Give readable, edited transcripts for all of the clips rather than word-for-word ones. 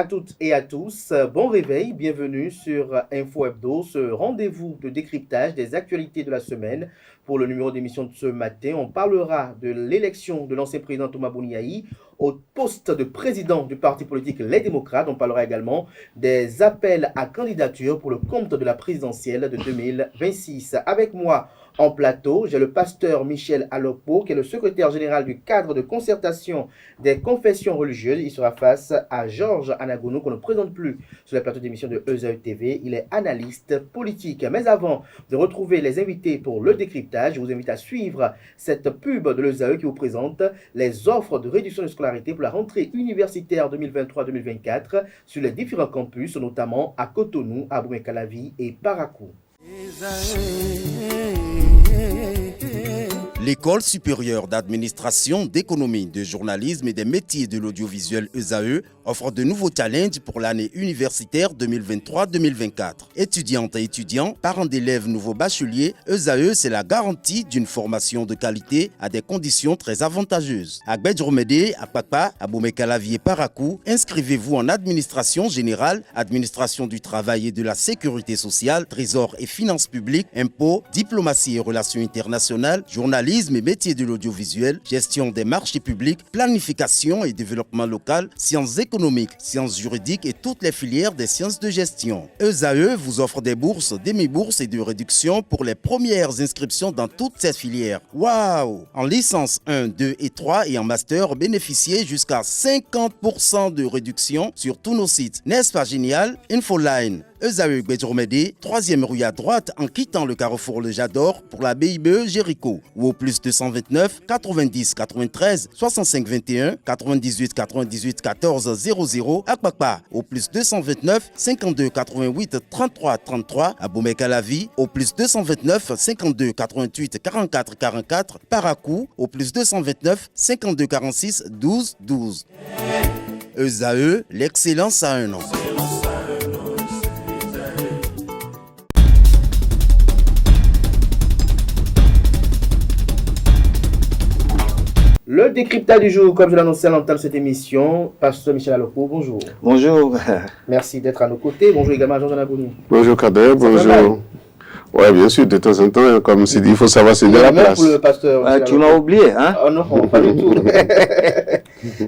à toutes et à tous, bon réveil, bienvenue sur Info Hebdo, ce rendez-vous de décryptage des actualités de la semaine. Pour le numéro d'émission de ce matin, on parlera de l'élection de l'ancien président Thomas Boniaï au poste de président du parti politique Les Démocrates. On parlera également des appels à candidature pour le compte de la présidentielle de 2026. Avec moi en plateau, j'ai le pasteur Michel Alokpo, qui est le secrétaire général du cadre de concertation des confessions religieuses. Il sera face à Georges Anagounou, qu'on ne présente plus sur le plateau d'émission de EZAE TV. Il est analyste politique. Mais avant de retrouver les invités pour le décryptage, je vous invite à suivre cette pub de l'EZAE qui vous présente les offres de réduction de scolarité pour la rentrée universitaire 2023-2024 sur les différents campus, notamment à Cotonou, à Boumé-Calavi et Parakou. L'École supérieure d'administration, d'économie, de journalisme et des métiers de l'audiovisuel EZAE offre de nouveaux challenges pour l'année universitaire 2023-2024. Étudiantes et étudiants, parents d'élèves nouveaux bacheliers, EZAE, c'est la garantie d'une formation de qualité à des conditions très avantageuses. À Gbedjromede, à Papa, à Boumé-Calavi et Parakou, inscrivez-vous en administration générale, administration du travail et de la sécurité sociale, trésor et finances publiques, impôts, diplomatie et relations internationales, journalisme et métiers de l'audiovisuel, gestion des marchés publics, planification et développement local, sciences économiques, sciences juridiques et toutes les filières des sciences de gestion. EZAE vous offre des bourses, demi-bourses et de réductions pour les premières inscriptions dans toutes ces filières. Waouh! En licence 1, 2 et 3 et en master, bénéficiez jusqu'à 50% de réduction sur tous nos sites. N'est-ce pas génial? Infoline. EZAE Gbedjromede, 3e rue à droite en quittant le carrefour Le Jador pour la BIBE Jéricho ou au plus 229 90 93 65 21 98 98 14 00 à Kpakpa au plus 229 52 88 33 33 à Boumé-Calavi au plus 229 52 88 44 44 Parakou au plus 229 52 46 12 12. EZAE, l'excellence à un nom. Le décryptage du jour, comme je l'annonçais à l'entame de cette émission, pasteur Michel Alokpo, bonjour. Bonjour. Merci d'être à nos côtés. Bonjour également à Georges Anagounou. Bonjour Kader, bonjour. Oui, bien sûr, de temps en temps, comme c'est dit, il faut savoir céder la place. Pour le pasteur Tu m'as oublié, hein? Oh non, pas du tout.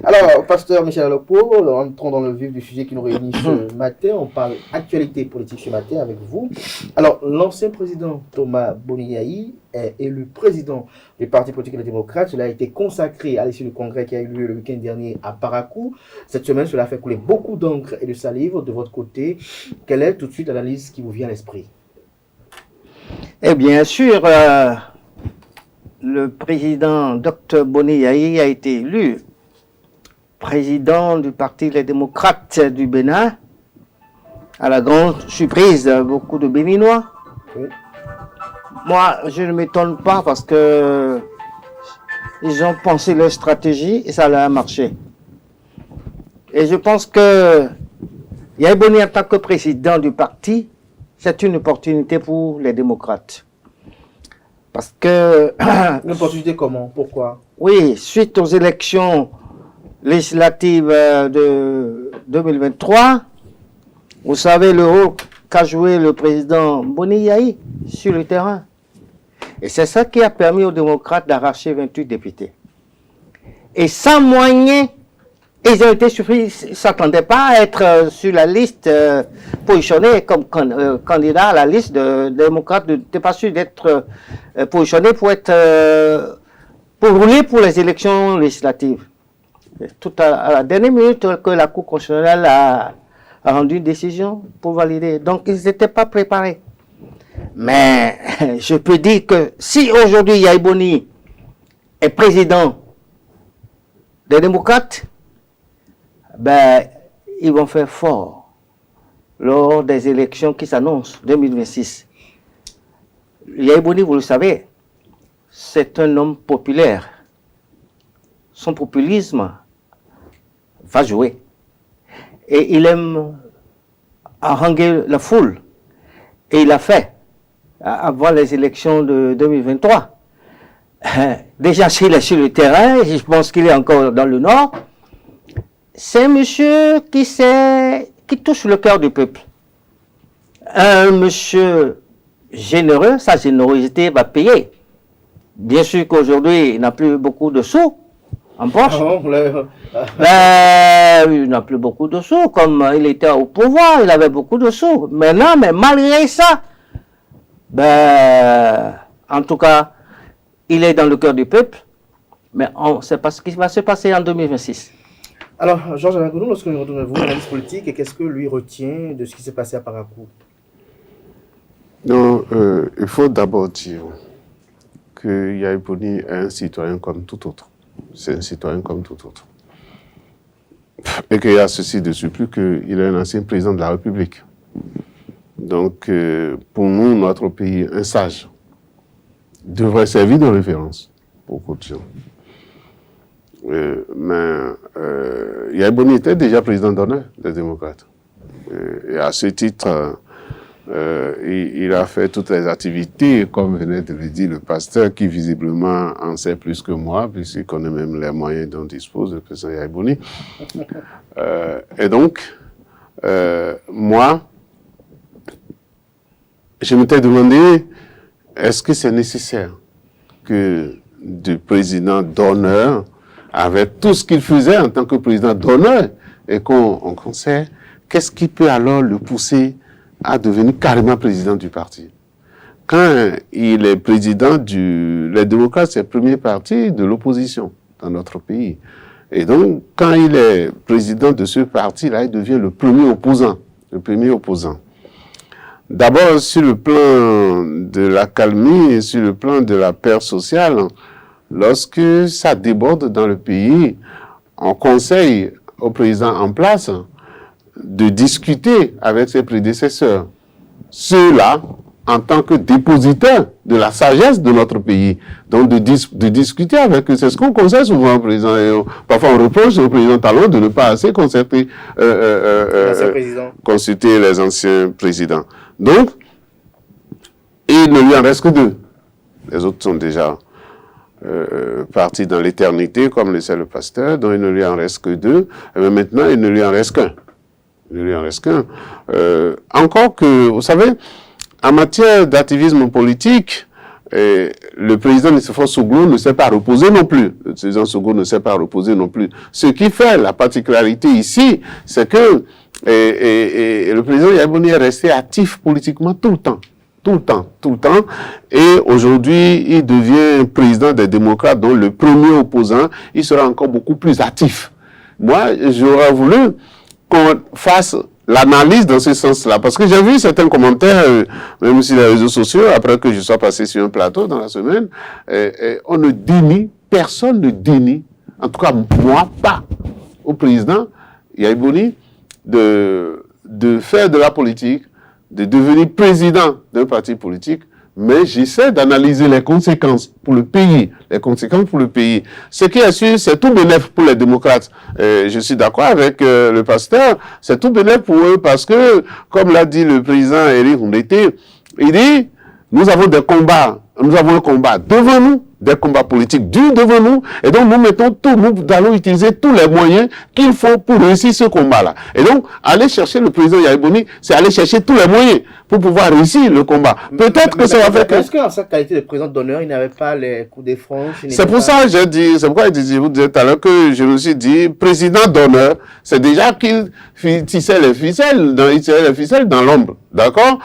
Alors, pasteur Michel Alokpo, entrons dans le vif du sujet qui nous réunit ce matin. On parle actualité politique ce matin avec vous. Alors, l'ancien président Thomas Boniaï est élu président du parti politique Les Démocrates. Cela a été consacré à l'issue du congrès qui a eu lieu le week-end dernier à Parakou. Cette semaine, cela a fait couler beaucoup d'encre et de salive de votre côté. Quelle est tout de suite l'analyse qui vous vient à l'esprit? Et bien sûr, le président Dr Boniaï a été élu président du Parti Les Démocrates du Bénin, à la grande surprise de beaucoup de Béninois. Oui. Moi, je ne m'étonne pas parce que ils ont pensé leur stratégie et ça leur a marché. Et je pense que Yahya Boni en tant que président du parti, c'est une opportunité pour les démocrates. Parce que... Une opportunité comment? Pourquoi? Oui, suite aux élections législatives de 2023, vous savez le rôle qu'a joué le président Boniaï sur le terrain. Et c'est ça qui a permis aux démocrates d'arracher 28 députés. Et sans moyens, ils ont été surpris, ils ne s'attendaient pas à être sur la liste positionnée comme candidat à la liste de démocrates. Ils n'étaient pas sûrs d'être positionnés pour rouler pour les élections législatives. Tout à la dernière minute que la Cour constitutionnelle a rendu une décision pour valider. Donc, ils n'étaient pas préparés. Mais je peux dire que si aujourd'hui Yahya Boni est président des démocrates, ben, ils vont faire fort lors des élections qui s'annoncent 2026. Yahya Boni, vous le savez, c'est un homme populaire. Son populisme va jouer. Et il aime haranguer la foule. Et il l'a fait avant les élections de 2023. Déjà, s'il est sur le terrain, je pense qu'il est encore dans le Nord, c'est un monsieur qui touche le cœur du peuple. Un monsieur généreux, sa générosité va payer. Bien sûr qu'aujourd'hui, il n'a plus beaucoup de sous en poche. Il n'a plus beaucoup de sous, comme il était au pouvoir, il avait beaucoup de sous. Maintenant, mais malgré ça, en tout cas, il est dans le cœur du peuple, mais on ne sait pas ce qui va se passer en 2026. Alors, Georges Alagono, lorsque nous retournons l'analyse politique, qu'est-ce que lui retient de ce qui s'est passé à Parakou? Non, il faut d'abord dire que Yahya Boni est un citoyen comme tout autre. C'est un citoyen comme tout autre. Et qu'il y a ceci de surplus qu'il est un ancien président de la République. Donc, pour nous, notre pays, un sage, devrait servir de référence pour beaucoup de gens. Yahya Boni était déjà président d'honneur des démocrates. Et à ce titre, il a fait toutes les activités, comme venait de le dire le pasteur, qui visiblement en sait plus que moi, puisqu'il connaît même les moyens dont dispose le président Yahya Boni. Et donc, moi, je m'étais demandé, est-ce que c'est nécessaire que du président d'honneur, avec tout ce qu'il faisait en tant que président d'honneur, et qu'on sait, qu'est-ce qui peut alors le pousser à devenir carrément président du parti? Quand il est président les démocrates, c'est le premier parti de l'opposition dans notre pays. Et donc, quand il est président de ce parti-là, il devient le premier opposant. Le premier opposant. D'abord, sur le plan de l'accalmie et sur le plan de la paix sociale, lorsque ça déborde dans le pays, on conseille au président en place de discuter avec ses prédécesseurs. Ceux-là, en tant que dépositaires de la sagesse de notre pays. Donc, de discuter avec eux. C'est ce qu'on conseille souvent au président. Et parfois, on reproche au président Talon de ne pas assez consulter les anciens présidents. Donc, il ne lui en reste que deux. Les autres sont déjà partis dans l'éternité, comme le sait le pasteur. Donc, il ne lui en reste que deux. Mais maintenant, il ne lui en reste qu'un. Il ne lui en reste qu'un. Encore que, vous savez, en matière d'activisme politique, le président Nicéphore Soglo ne s'est pas reposé non plus. Le président Soglo ne s'est pas reposé non plus. Ce qui fait la particularité ici, c'est que le président Yahya Boni est resté actif politiquement tout le temps. Tout le temps. Et aujourd'hui, il devient président des démocrates, dont le premier opposant, il sera encore beaucoup plus actif. Moi, j'aurais voulu qu'on fasse l'analyse dans ce sens-là. Parce que j'ai vu certains commentaires, même sur les réseaux sociaux, après que je sois passé sur un plateau dans la semaine, on ne dénie, personne ne dénie, en tout cas moi, pas, au président Yahya Boni, de faire de la politique, de devenir président d'un parti politique, mais j'essaie d'analyser les conséquences pour le pays. Les conséquences pour le pays. Ce qui est sûr, c'est tout bénéfice pour les démocrates. Je suis d'accord avec le pasteur, c'est tout bénéfice pour eux parce que, comme l'a dit le président Éric Ndete, il dit, nous avons des combats, nous avons un combat devant nous, des combats politiques durs devant nous, et donc nous allons utiliser tous les moyens qu'il faut pour réussir ce combat-là. Et donc, aller chercher le président Yahya Boni, c'est aller chercher tous les moyens pour pouvoir réussir le combat. Peut-être que ça va faire que... Est-ce qu'en sa qualité de président d'honneur, il n'avait pas les coups de franche? C'est pour ça que j'ai dit, c'est pourquoi je vous disais tout à l'heure que je me suis dit, président d'honneur, c'est déjà qu'il tissait les ficelles dans l'ombre. D'accord?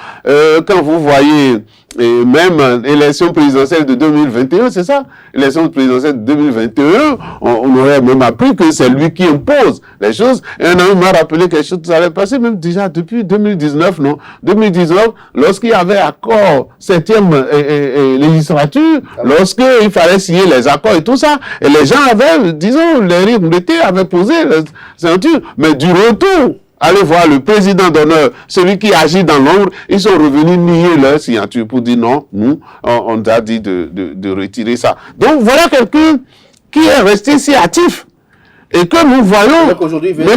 Quand vous voyez, et même l'élection présidentielle de 2021, c'est ça? L'élection présidentielle de 2021, on aurait même appris que c'est lui qui impose les choses. Et un ami m'a rappelé quelque chose qui allait passer même déjà depuis 2019, non? 2019, lorsqu'il y avait accord 7e législature, lorsqu'il fallait signer les accords et tout ça, et les gens avaient, disons, les rythmes d'été avaient posé les ceintures, mais du retour, allez voir le président d'honneur, celui qui agit dans l'ombre, ils sont revenus nier leur signature pour dire non, nous, on a dit de retirer ça. Donc voilà quelqu'un qui est resté si actif. et que nous voyons, mais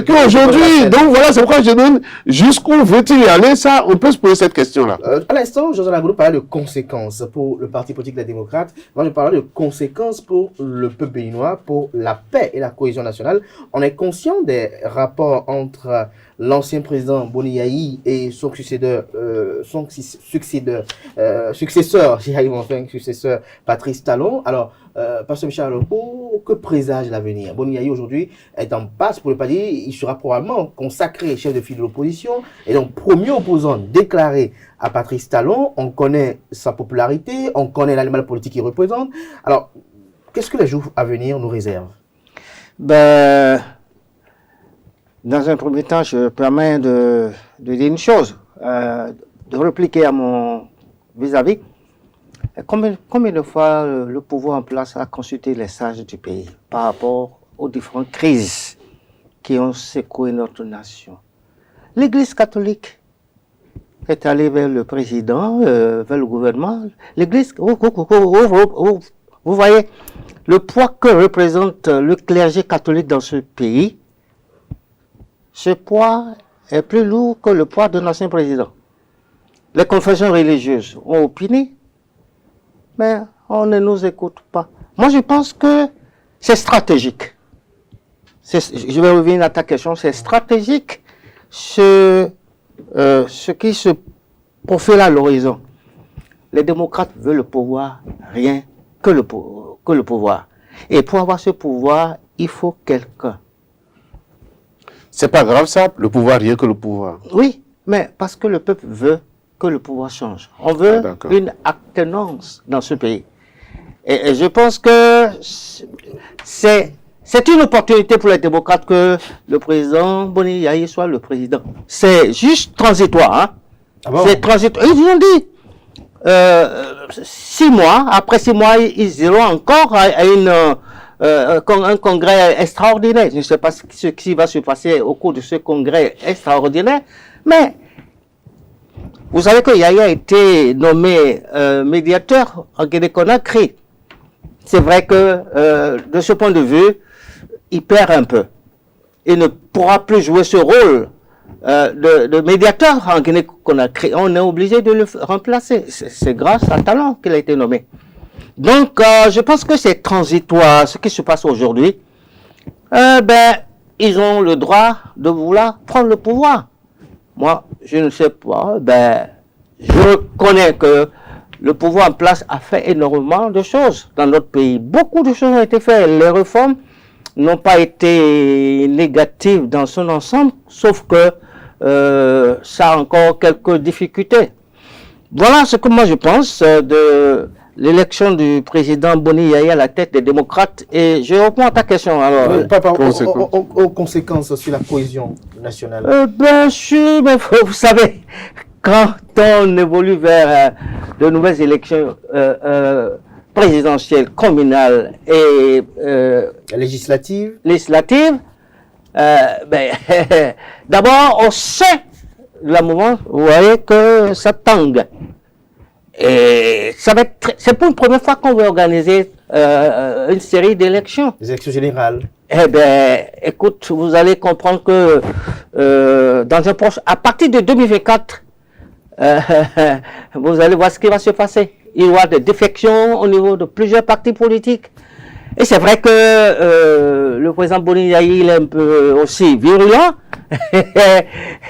qu'aujourd'hui, donc voilà, c'est pourquoi je demande jusqu'où veut-il y aller, ça, on peut se poser cette question-là. À l'instant, José Lagoulou parlait de conséquences pour le parti politique des démocrates. Moi, je parlais de conséquences pour le peuple béninois, pour la paix et la cohésion nationale. On est conscient des rapports entre l'ancien président Boni Yayi et son successeur, j'y arrive enfin, successeur Patrice Talon. Alors, Pasteur Michel Aloko, que présage l'avenir? Boni Yayi aujourd'hui est en passe, pour ne pas dire, il sera probablement consacré chef de file de l'opposition et donc premier opposant déclaré à Patrice Talon. On connaît sa popularité, on connaît l'animal politique qu'il représente. Alors, qu'est-ce que les jours à venir nous réservent? Ben, dans un premier temps, je me permets de dire une chose, de répliquer à mon vis-à-vis. Combien de fois le pouvoir en place a consulté les sages du pays par rapport aux différentes crises qui ont secoué notre nation? L'Église catholique est allée vers le président, vers le gouvernement. L'Église, vous voyez le poids que représente le clergé catholique dans ce pays. Ce poids est plus lourd que le poids d'un ancien président. Les confessions religieuses ont opiné, mais on ne nous écoute pas. Moi, je pense que c'est stratégique. Je vais revenir à ta question. C'est stratégique ce qui se profile à l'horizon. Les démocrates veulent le pouvoir, rien que le pouvoir. Et pour avoir ce pouvoir, il faut quelqu'un. C'est pas grave ça, le pouvoir, rien que le pouvoir. Oui, mais parce que le peuple veut que le pouvoir change. On veut une attenance dans ce pays. Et je pense que c'est une opportunité pour les démocrates que le président Boni Yayi soit le président. C'est juste transitoire. Hein? Ah bon? C'est transitoire. Ils ont dit 6 mois, après 6 mois, ils iront encore à un congrès extraordinaire. Je ne sais pas ce qui va se passer au cours de ce congrès extraordinaire, mais vous savez que Yayi a été nommé médiateur en Guinée-Conakry. C'est vrai que de ce point de vue, il perd un peu. Il ne pourra plus jouer ce rôle de médiateur en Guinée-Conakry. On est obligé de le remplacer. C'est grâce à Talon qu'il a été nommé. Donc, je pense que c'est transitoire, ce qui se passe aujourd'hui. Ils ont le droit de vouloir prendre le pouvoir. Moi, je ne sais pas. Je reconnais que le pouvoir en place a fait énormément de choses dans notre pays. Beaucoup de choses ont été faites. Les réformes n'ont pas été négatives dans son ensemble, sauf que ça a encore quelques difficultés. Voilà ce que moi je pense de l'élection du président Boni Yayi à la tête des démocrates. Et je réponds à ta question. Alors, aux conséquences sur la cohésion nationale. Mais vous savez, quand on évolue vers de nouvelles élections présidentielles, communales et législatives, d'abord, au sein de la mouvance, vous voyez que ça tangue. Et ça va être c'est pour une première fois qu'on va organiser une série d'élections. Des élections générales. Écoute, vous allez comprendre que à partir de 2024, vous allez voir ce qui va se passer. Il y aura des défections au niveau de plusieurs partis politiques. Et c'est vrai que le président Boni Yayi, il est un peu aussi virulent.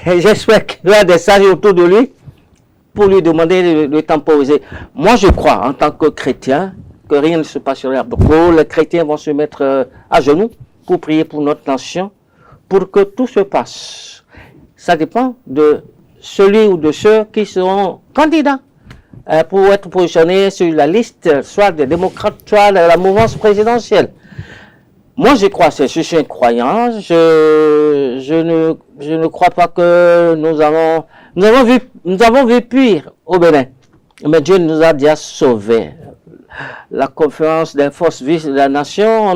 J'espère qu'il y a des sages autour de lui pour lui demander de temporiser. Moi, je crois, en tant que chrétien, que rien ne se passera beaucoup. Les chrétiens vont se mettre à genoux pour prier pour notre nation, pour que tout se passe. Ça dépend de celui ou de ceux qui seront candidats pour être positionnés sur la liste, soit des démocrates, soit de la mouvance présidentielle. Moi, je crois, je suis un croyant, je ne crois pas que nous avons vu pire au Bénin. Mais Dieu nous a déjà sauvés. La conférence des forces vives de la nation, on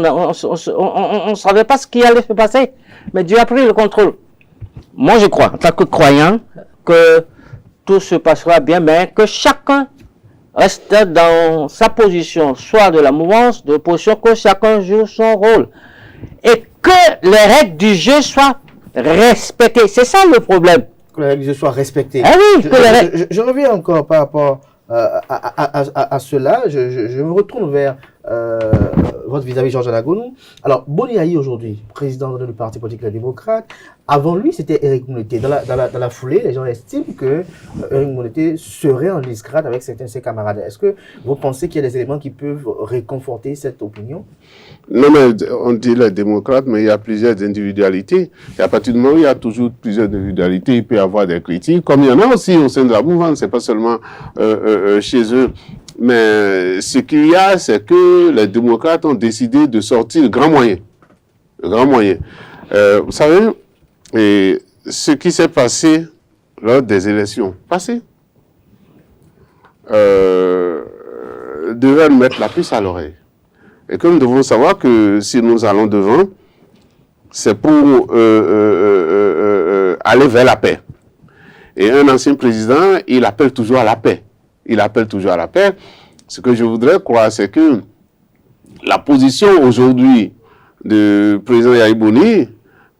ne savait pas ce qui allait se passer. Mais Dieu a pris le contrôle. Moi, je crois, en tant que croyant, que tout se passera bien, mais que chacun reste dans sa position, soit de la mouvance, de l'opposition, que chacun joue son rôle. et que les règles du jeu soient respectées. C'est ça le problème. Que les règles du jeu soient respectées. Ah oui, je reviens encore par rapport à cela. Je me retourne vers votre vis-à-vis Georges Alagonou. Alors, Boni Ayi aujourd'hui, président du parti politique Les Démocrates, avant lui, c'était Éric Mouneté. Dans la foulée, les gens estiment que Éric Mouneté serait en disgrâce avec certains de ses camarades. Est-ce que vous pensez qu'il y a des éléments qui peuvent réconforter cette opinion? Non, mais on dit les démocrates, mais il y a plusieurs individualités. Et à partir du moment où il y a toujours plusieurs individualités, il peut y avoir des critiques, comme il y en a aussi au sein de la mouvance, c'est pas seulement chez eux. Mais ce qu'il y a, c'est que les démocrates ont décidé de sortir le grand moyen. Le grand moyen. Vous savez, et ce qui s'est passé lors des élections passées devait nous mettre la puce à l'oreille. Et que nous devons savoir que si nous allons devant, c'est pour aller vers la paix. Et un ancien président, il appelle toujours à la paix. Il appelle toujours à la paix. Ce que je voudrais croire, c'est que la position aujourd'hui du président Yahya Boni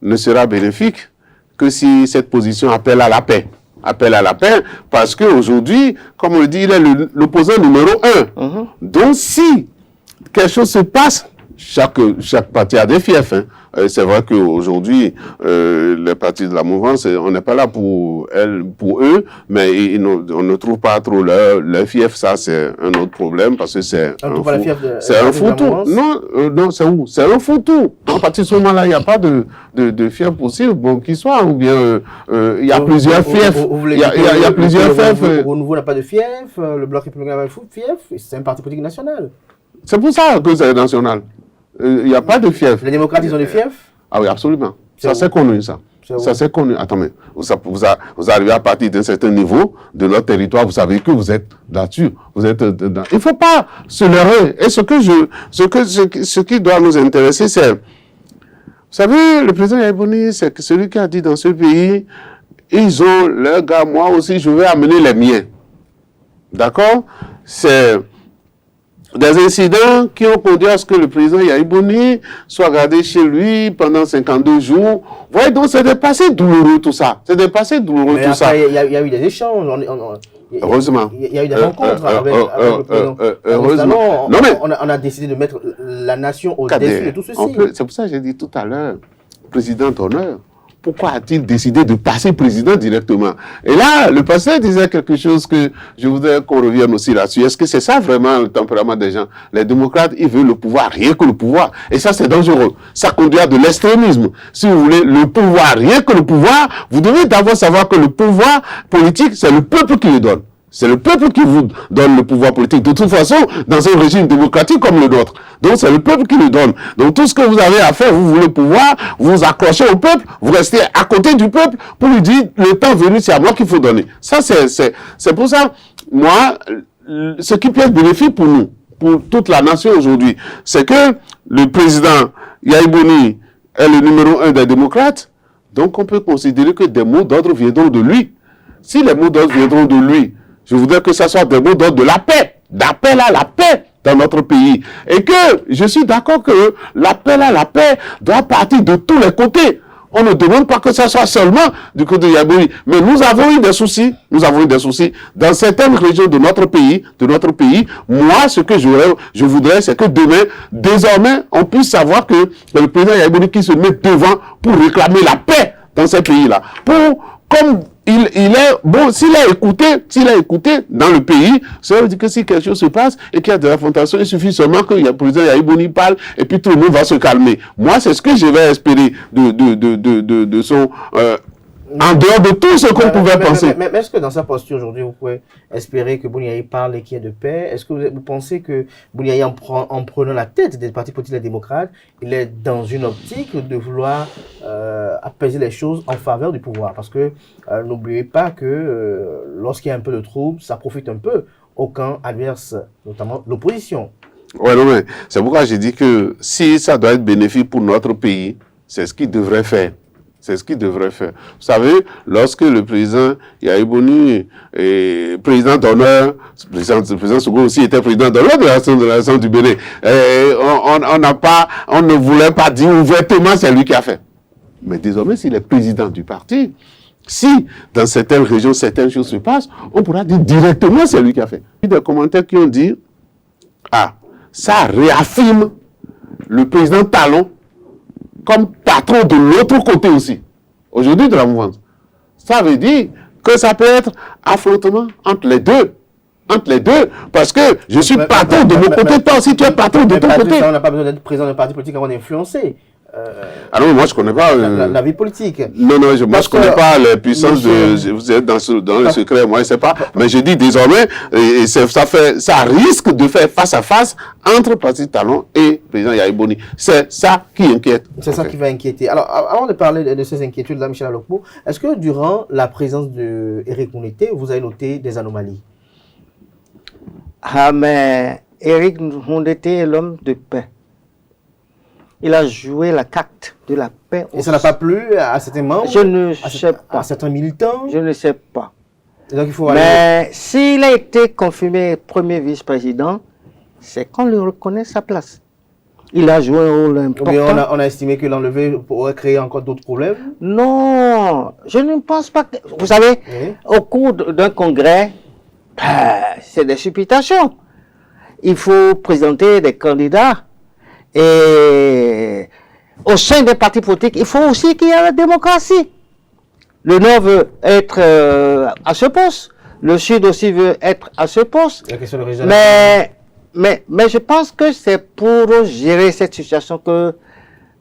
ne sera bénéfique que si cette position appelle à la paix. Appelle à la paix, parce qu'aujourd'hui, comme on le dit, il est l'opposant numéro 1. Donc si quelque chose se passe, chaque parti a des fiefs. Hein. C'est vrai qu'aujourd'hui, les partis de la mouvance, on n'est pas là pour eux, mais on ne trouve pas trop leur fief. Ça, c'est un autre problème, parce que c'est un foutou. Non, c'est où? C'est un foutou. À partir de ce moment-là, il n'y a pas de fief possible, bon qu'il soit, ou bien il y a plusieurs fiefs. Il y a plusieurs fiefs. Le Renouveau n'a pas de fief, le Bloc républicain n'a pas de fief, c'est un parti politique national. C'est pour ça que c'est national. Il n'y a pas de fief. Les démocrates, ils ont des fiefs? Ah oui, absolument. Ça, c'est connu, ça. Ça, c'est connu. Attendez, vous arrivez à partir d'un certain niveau de notre territoire, vous savez que vous êtes là-dessus. Vous êtes dedans. Il ne faut pas se leurrer. Et ce qui doit nous intéresser, c'est... Vous savez, le président Yahya Boni, c'est celui qui a dit dans ce pays, ils ont leurs gars, moi aussi, je vais amener les miens. D'accord? C'est... des incidents qui ont conduit à ce que le président Yahya Boni soit gardé chez lui pendant 52 jours. Vous voyez, donc c'est des passés douloureux tout ça. C'est des passés douloureux tout ça. Il y a eu des échanges. Heureusement. Il y a eu des rencontres avec le président. Heureusement. On a décidé de mettre la nation au défi de tout ceci. C'est pour ça que j'ai dit tout à l'heure, président d'honneur. Pourquoi a-t-il décidé de passer président directement? Et là, le pasteur disait quelque chose que je voudrais qu'on revienne aussi là-dessus. Est-ce que c'est ça vraiment le tempérament des gens? Les démocrates, ils veulent le pouvoir, rien que le pouvoir. Et ça, c'est dangereux. Ça conduit à de l'extrémisme. Si vous voulez le pouvoir, rien que le pouvoir, vous devez d'abord savoir que le pouvoir politique, c'est le peuple qui le donne. C'est le peuple qui vous donne le pouvoir politique. De toute façon, dans un régime démocratique comme le nôtre. Donc, c'est le peuple qui le donne. Donc, tout ce que vous avez à faire, vous voulez le pouvoir, vous vous accrochez au peuple, vous restez à côté du peuple pour lui dire, le temps venu, c'est à moi qu'il faut donner. Ça, c'est pour ça, moi, ce qui peut être bénéfique pour nous, pour toute la nation aujourd'hui, c'est que le président Yahya Boni est le numéro 1 des démocrates. Donc, on peut considérer que des mots d'ordre viendront de lui. Si les mots d'ordre viendront de lui, je voudrais que ça soit des mots d'ordre de la paix, d'appel à la paix dans notre pays. Et que je suis d'accord que l'appel à la paix doit partir de tous les côtés. On ne demande pas que ça soit seulement du côté de Yahya Boni. Mais nous avons eu des soucis. Nous avons eu des soucis dans certaines régions de notre pays. Moi, ce que je voudrais, c'est que demain, désormais, on puisse savoir que le président Yahya Boni qui se met devant pour réclamer la paix dans ces pays-là. Comme il est, bon, s'il a écouté dans le pays, ça veut dire que si quelque chose se passe et qu'il y a de l'affrontation, il suffit seulement que le président Yahya Boni parle et puis tout le monde va se calmer. Moi, c'est ce que je vais espérer de son... en dehors de tout ce qu'on pouvait penser. Mais est-ce que dans sa posture aujourd'hui, vous pouvez espérer que Boni Ayi parle et qu'il y ait de paix? Est-ce que vous pensez que Boni Ayi, en prenant la tête des partis politiques et des démocrates, il est dans une optique de vouloir apaiser les choses en faveur du pouvoir? Parce que n'oubliez pas que lorsqu'il y a un peu de trouble, ça profite un peu au camp adverse, notamment l'opposition. Oui, mais c'est pourquoi j'ai dit que si ça doit être bénéfique pour notre pays, c'est ce qu'il devrait faire. C'est ce qu'il devrait faire. Vous savez, lorsque le président Yahya Boni est président d'honneur, le président Sogo aussi était président d'honneur de la nation du Bénin, on ne voulait pas dire ouvertement c'est lui qui a fait. Mais désormais, s'il est président du parti, si dans certaines régions, certaines choses se passent, on pourra dire directement c'est lui qui a fait. Il y a des commentaires qui ont dit, ça réaffirme le président Talon comme patron de l'autre côté aussi, aujourd'hui de la mouvance. Ça veut dire que ça peut être affrontement entre les deux. Parce que je suis patron de mon côté, toi aussi tu es patron de ton côté. On n'a pas besoin d'être président d'un parti politique avant d'influencer. Ah non, moi je ne connais pas la vie politique. Non, moi je ne connais pas les puissances vous êtes dans le secret, moi je ne sais pas. Mais je dis désormais, ça risque de faire face à face entre Patrice Talon et le président Yahya Boni. C'est ça qui inquiète. C'est ça qui va inquiéter. Alors, avant de parler de ces inquiétudes-là, Michel Alokpo, est-ce que durant la présence d'Éric Mouneté, vous avez noté des anomalies? Ah, mais Éric Mouneté est l'homme de paix. Il a joué la carte de la paix. Et ça n'a pas plu à certains membres? Je ne sais pas. À certains militants? Je ne sais pas. Donc il faut mais s'il a été confirmé premier vice-président, c'est qu'on lui reconnaît sa place. Il a joué un rôle important. Mais on a estimé que l'enlever pourrait créer encore d'autres problèmes? Non, je ne pense pas que... Vous savez, au cours d'un congrès, c'est des supputations. Il faut présenter des candidats. Et au sein des partis politiques, il faut aussi qu'il y ait la démocratie. Le Nord veut être à ce poste. Le Sud aussi veut être à ce poste. Mais je pense que c'est pour gérer cette situation que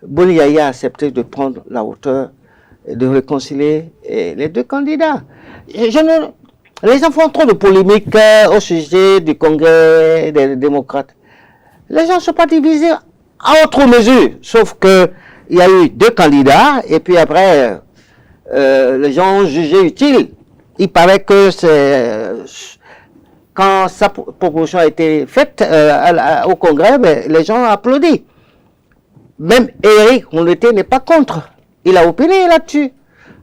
Boni Yahya a accepté de prendre la hauteur et de réconcilier les deux candidats. Les gens font trop de polémiques au sujet du Congrès des démocrates. Les gens ne sont pas divisés à autre mesure, sauf que il y a eu deux candidats et puis après les gens ont jugé utile. Il paraît que quand sa proposition a été faite au Congrès, les gens ont applaudi. Même Éric Mouneté n'est pas contre. Il a opiné là-dessus.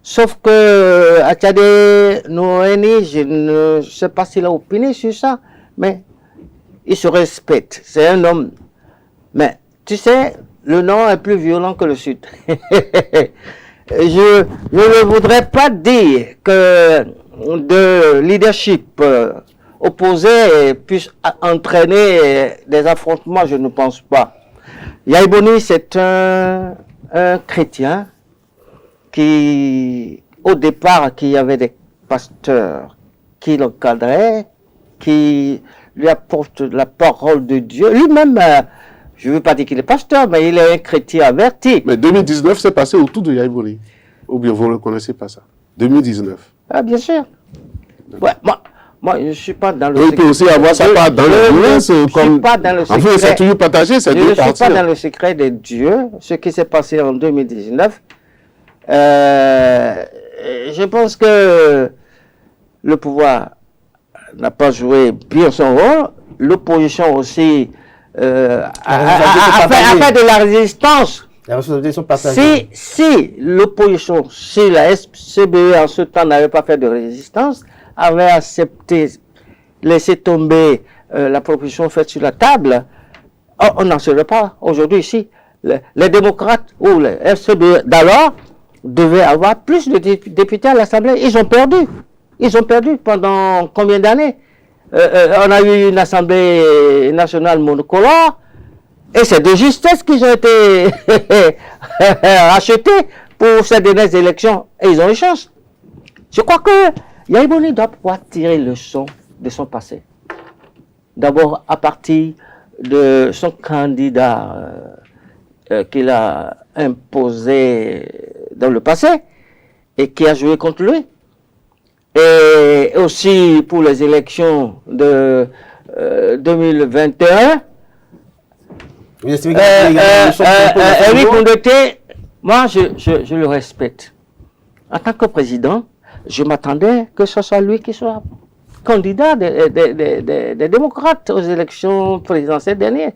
Sauf que Attiadé Noéni, je ne sais pas s'il a opiné sur ça, mais il se respecte. C'est un homme. Mais tu sais, le Nord est plus violent que le Sud. Je ne voudrais pas dire que de leadership opposé puisse entraîner des affrontements, je ne pense pas. Yahya Boni, c'est un chrétien qui, au départ, qui avait des pasteurs qui l'encadraient, qui lui apportent la parole de Dieu. Lui-même, je ne veux pas dire qu'il est pasteur, mais il est un chrétien averti. Mais 2019, c'est passé autour de Yahya Boni. Ou bien vous ne connaissez pas ça? 2019. Ah, bien sûr. Ouais, moi, je ne suis pas dans le secret. Il peut aussi avoir sa part dans le violence. Je ne suis pas dans le secret. Enfin, c'est toujours partagé, c'est deux parties. Je ne suis pas dans le secret de Dieu. Ce qui s'est passé en 2019, je pense que le pouvoir n'a pas joué bien son rôle. L'opposition aussi a fait de la résistance. Les responsabilités sont partagées. Si l'opposition, si la SCBE en ce temps n'avait pas fait de résistance, avait accepté, laissé tomber la proposition faite sur la table, on n'en serait pas aujourd'hui ici. Les démocrates ou les FCBE d'alors devaient avoir plus de députés à l'Assemblée. Ils ont perdu. Ils ont perdu pendant combien d'années? On a eu une Assemblée nationale monocolore. Et c'est de justesse qu'ils ont été rachetés pour ces dernières élections. Et ils ont une chance. Je crois que Yahya Boni doit pouvoir tirer le leçon de son passé. D'abord à partir de son candidat qu'il a imposé dans le passé et qui a joué contre lui. Et aussi pour les élections de 2021. Éric Mouneté, moi je le respecte. En tant que président, je m'attendais que ce soit lui qui soit candidat des démocrates aux élections présidentielles dernières.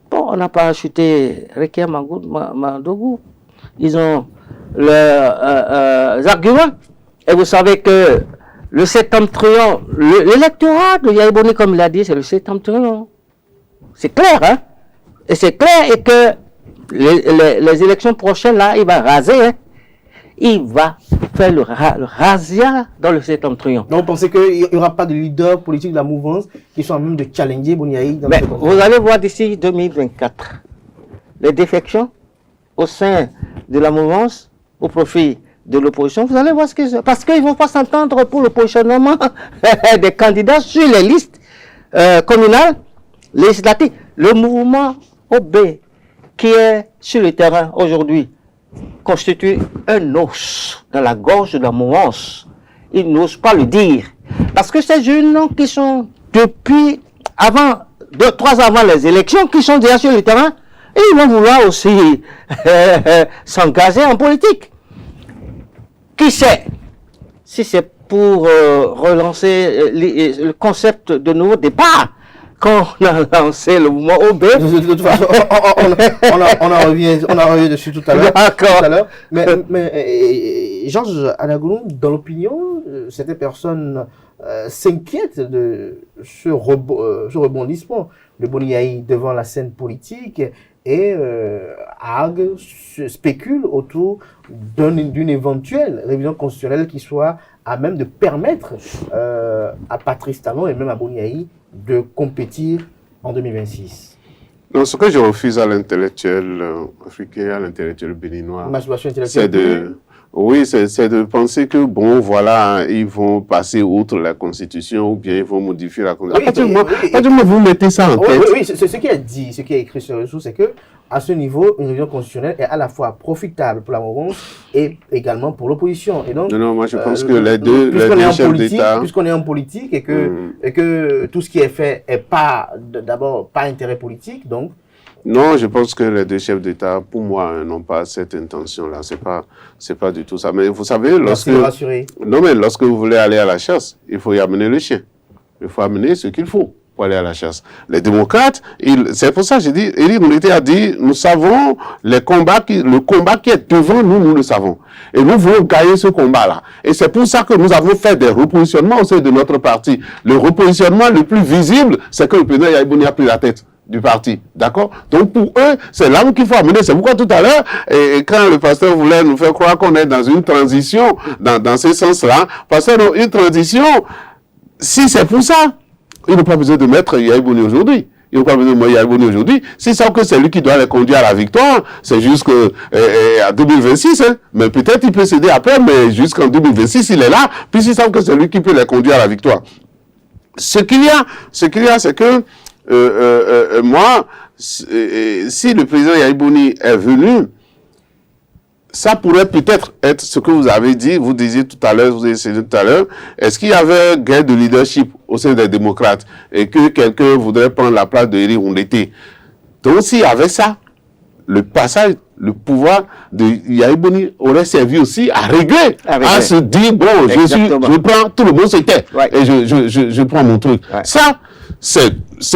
Bon, on n'a pas acheté Rekia Mandougou. Ils ont leurs arguments. Et vous savez que le septentrion, l'électorat de Yaya Boni, comme il a dit, c'est le septentrion. C'est clair, hein? Et c'est clair et que les élections prochaines, là, il va raser, hein? Il va faire le razzia dans le septentrion. Donc, vous pensez qu'il n'y aura pas de leader politique de la mouvance qui soit même de challenger Boni Yayi? Mais vous allez voir d'ici 2024 les défections au sein de la mouvance au profit de l'opposition. Vous allez voir ce que... Parce qu'ils ne vont pas s'entendre pour le positionnement des candidats sur les listes communales, législatives. Le mouvement OB qui est sur le terrain aujourd'hui constitue un os dans la gorge de la mouvance. Ils n'osent pas le dire. Parce que ces jeunes qui sont depuis avant, 2-3 avant les élections, qui sont déjà sur le terrain, ils vont vouloir aussi s'engager en politique. Qui sait si c'est pour relancer le concept de nouveau départ quand on a lancé le mouvement OB. De toute façon, on en revient dessus tout à l'heure. D'accord. Mais Georges Anagoulou, dans l'opinion, certaines personnes s'inquiètent de ce rebondissement de Boni Yayi devant la scène politique et arguent, spéculent autour d'une éventuelle révision constitutionnelle qui soit à même de permettre à Patrice Talon et même à Boni Yayi de compétir en 2026. Non, ce que je refuse à l'intellectuel africain, à l'intellectuel béninois, c'est de penser que, bon, voilà, ils vont passer outre la Constitution ou bien ils vont modifier la Constitution. Vous mettez ça en tête. Oui, c'est ce qui a dit, ce qui est écrit sur le réseau, c'est que à ce niveau, une révision constitutionnelle est à la fois profitable pour la mouvance et également pour l'opposition. Et donc, non, moi je pense que les deux chefs d'État... Puisqu'on est en politique et que tout ce qui est fait est pas, d'abord, pas intérêt politique, donc... Non, je pense que les deux chefs d'État, pour moi, n'ont pas cette intention-là. C'est pas du tout ça. Mais vous savez, lorsque vous voulez aller à la chasse, il faut y amener le chien. Il faut amener ce qu'il faut pour aller à la chasse. Les démocrates, c'est pour ça que j'ai dit, Éric Mouleté a dit, nous savons le combat qui est devant nous, nous le savons. Et nous voulons gagner ce combat-là. Et c'est pour ça que nous avons fait des repositionnements au sein de notre parti. Le repositionnement le plus visible, c'est que le président Yaya Boni a pris la tête du parti, d'accord? Donc pour eux, c'est là qu'il faut amener. C'est pourquoi tout à l'heure, et quand le pasteur voulait nous faire croire qu'on est dans une transition, dans ce sens-là, parce que une transition, si c'est pour ça, il n'a pas besoin de mettre Yaya Boni aujourd'hui. Il n'a pas besoin de mettre Yaya Boni aujourd'hui. S'ils savent que c'est lui qui doit les conduire à la victoire, c'est jusqu'à 2026, hein. Mais peut-être il peut céder après, mais jusqu'en 2026, il est là, puisqu'ils savent que c'est lui qui peut les conduire à la victoire. Ce qu'il y a, c'est que moi, si le président Yaya Boni est venu, ça pourrait peut-être être ce que vous avez dit, vous disiez tout à l'heure, vous avez essayé tout à l'heure, est-ce qu'il y avait guerre de leadership au sein des démocrates et que quelqu'un voudrait prendre la place de Éric Mouleté? Donc s'il y avait ça, le passage, le pouvoir de Yaya Boni aurait servi aussi à régler, à se dire, bon, je prends, tout le monde se tait, et je prends mon truc. Ça, c'est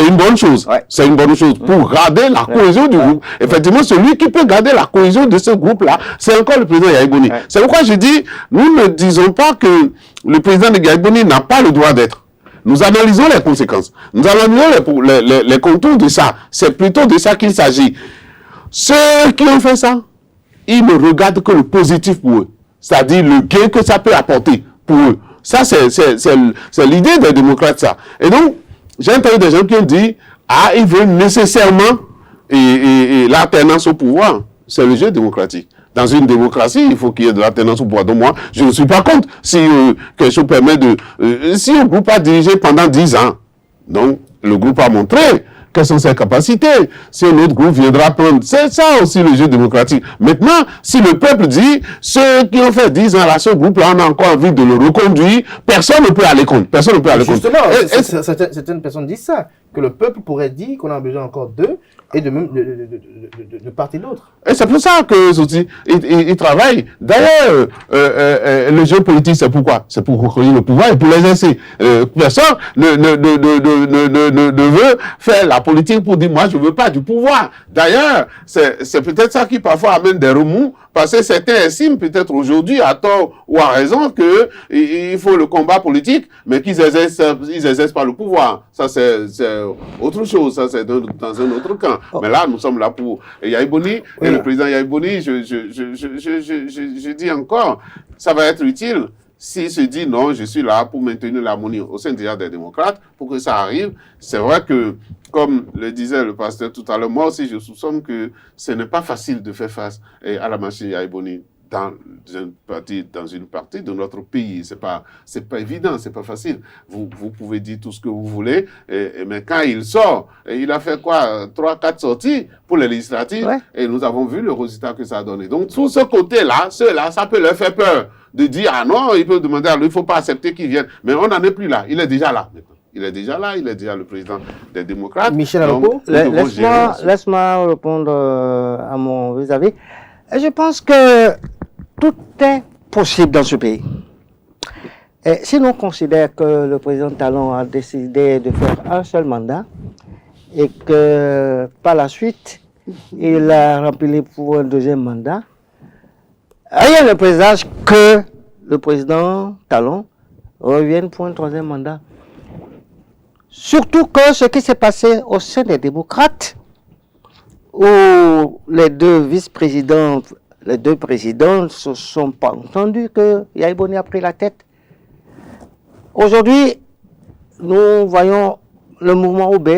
une bonne chose. C'est une bonne chose pour garder la cohésion du groupe. Effectivement, celui qui peut garder la cohésion de ce groupe-là, c'est encore le président Yaya Boni. C'est pourquoi je dis, nous ne disons pas que le président de Yaya Boni n'a pas le droit d'être. Nous analysons les conséquences. Nous analysons les contours de ça. C'est plutôt de ça qu'il s'agit. Ceux qui ont fait ça, ils ne regardent que le positif pour eux. C'est-à-dire le gain que ça peut apporter pour eux. Ça, c'est l'idée des démocrates, ça. Et donc, j'ai entendu des gens qui ont dit, ils veulent nécessairement l'alternance au pouvoir. C'est le jeu démocratique. Dans une démocratie, il faut qu'il y ait de l'alternance au pouvoir. Donc moi, je ne suis pas contre si quelque chose permet de... si un groupe a dirigé pendant 10 ans, donc le groupe a montré quelles sont ses capacités. Si un autre groupe viendra prendre, c'est ça aussi le jeu démocratique. Maintenant, si le peuple dit, ceux qui ont fait 10 ans là, ce groupe-là, on a encore envie de le reconduire, personne ne peut aller contre. Personne ne peut aller contre. Justement, certaines personnes disent ça, que le peuple pourrait dire qu'on a besoin encore d'eux, et de part et d'autre. Et c'est pour ça que ils travaillent. D'ailleurs, le jeu politique, c'est pourquoi? C'est pour recueillir le pouvoir et pour l'exercer. Personne ne veut faire la politique pour dire, moi, je ne veux pas du pouvoir. D'ailleurs, c'est peut-être ça qui parfois amène des remous, parce que certains estiment peut-être aujourd'hui, à tort ou à raison, qu'il faut le combat politique, mais qu'ils exercent pas le pouvoir. Ça, c'est autre chose. Ça, c'est dans un autre camp. Mais là, nous sommes là pour Yaya Boni, et le président Yaya Boni, je dis encore, ça va être utile s'il se dit non, je suis là pour maintenir l'harmonie au sein déjà des démocrates, pour que ça arrive. C'est vrai que, comme le disait le pasteur tout à l'heure, moi aussi je soupçonne que ce n'est pas facile de faire face à la machine Yaya Boni dans une partie de notre pays. C'est pas évident, c'est pas facile. Vous pouvez dire tout ce que vous voulez, mais quand il sort, il a fait quoi, 3-4 sorties pour les législatives, et nous avons vu le résultat que ça a donné. Donc, tout ce côté-là, ceux-là, ça peut leur faire peur de dire, ah non, ils peuvent demander à lui, il ne faut pas accepter qu'il vienne. Mais on n'en est plus là, il est déjà là. Il est déjà là, il est déjà le président des démocrates. Michel Alonso, laisse-moi répondre à mon vis-à-vis. Je pense que tout est possible dans ce pays. Et si l'on considère que le président Talon a décidé de faire un seul mandat et que par la suite, il a rempli pour un deuxième mandat, rien ne présage que le président Talon revienne pour un troisième mandat. Surtout que ce qui s'est passé au sein des démocrates, où les deux vice-présidents, les deux présidents ne se sont pas entendus que Yaya Boni a pris la tête. Aujourd'hui, nous voyons le mouvement OB.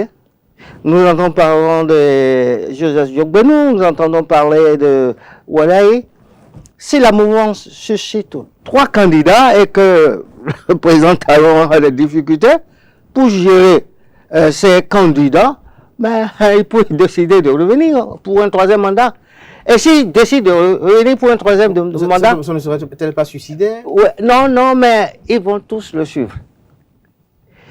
Nous entendons parler de Joseph Diogbenou, nous entendons parler de Walaï. Si la mouvance suscite 3 candidats et que le président Talon a des difficultés pour gérer ces candidats, ben, il peut décider de revenir pour un troisième mandat. Et s'il décide de revenir pour un troisième mandat... Ça ne serait-elle pas suicidaire? Ouais, non, mais ils vont tous le suivre.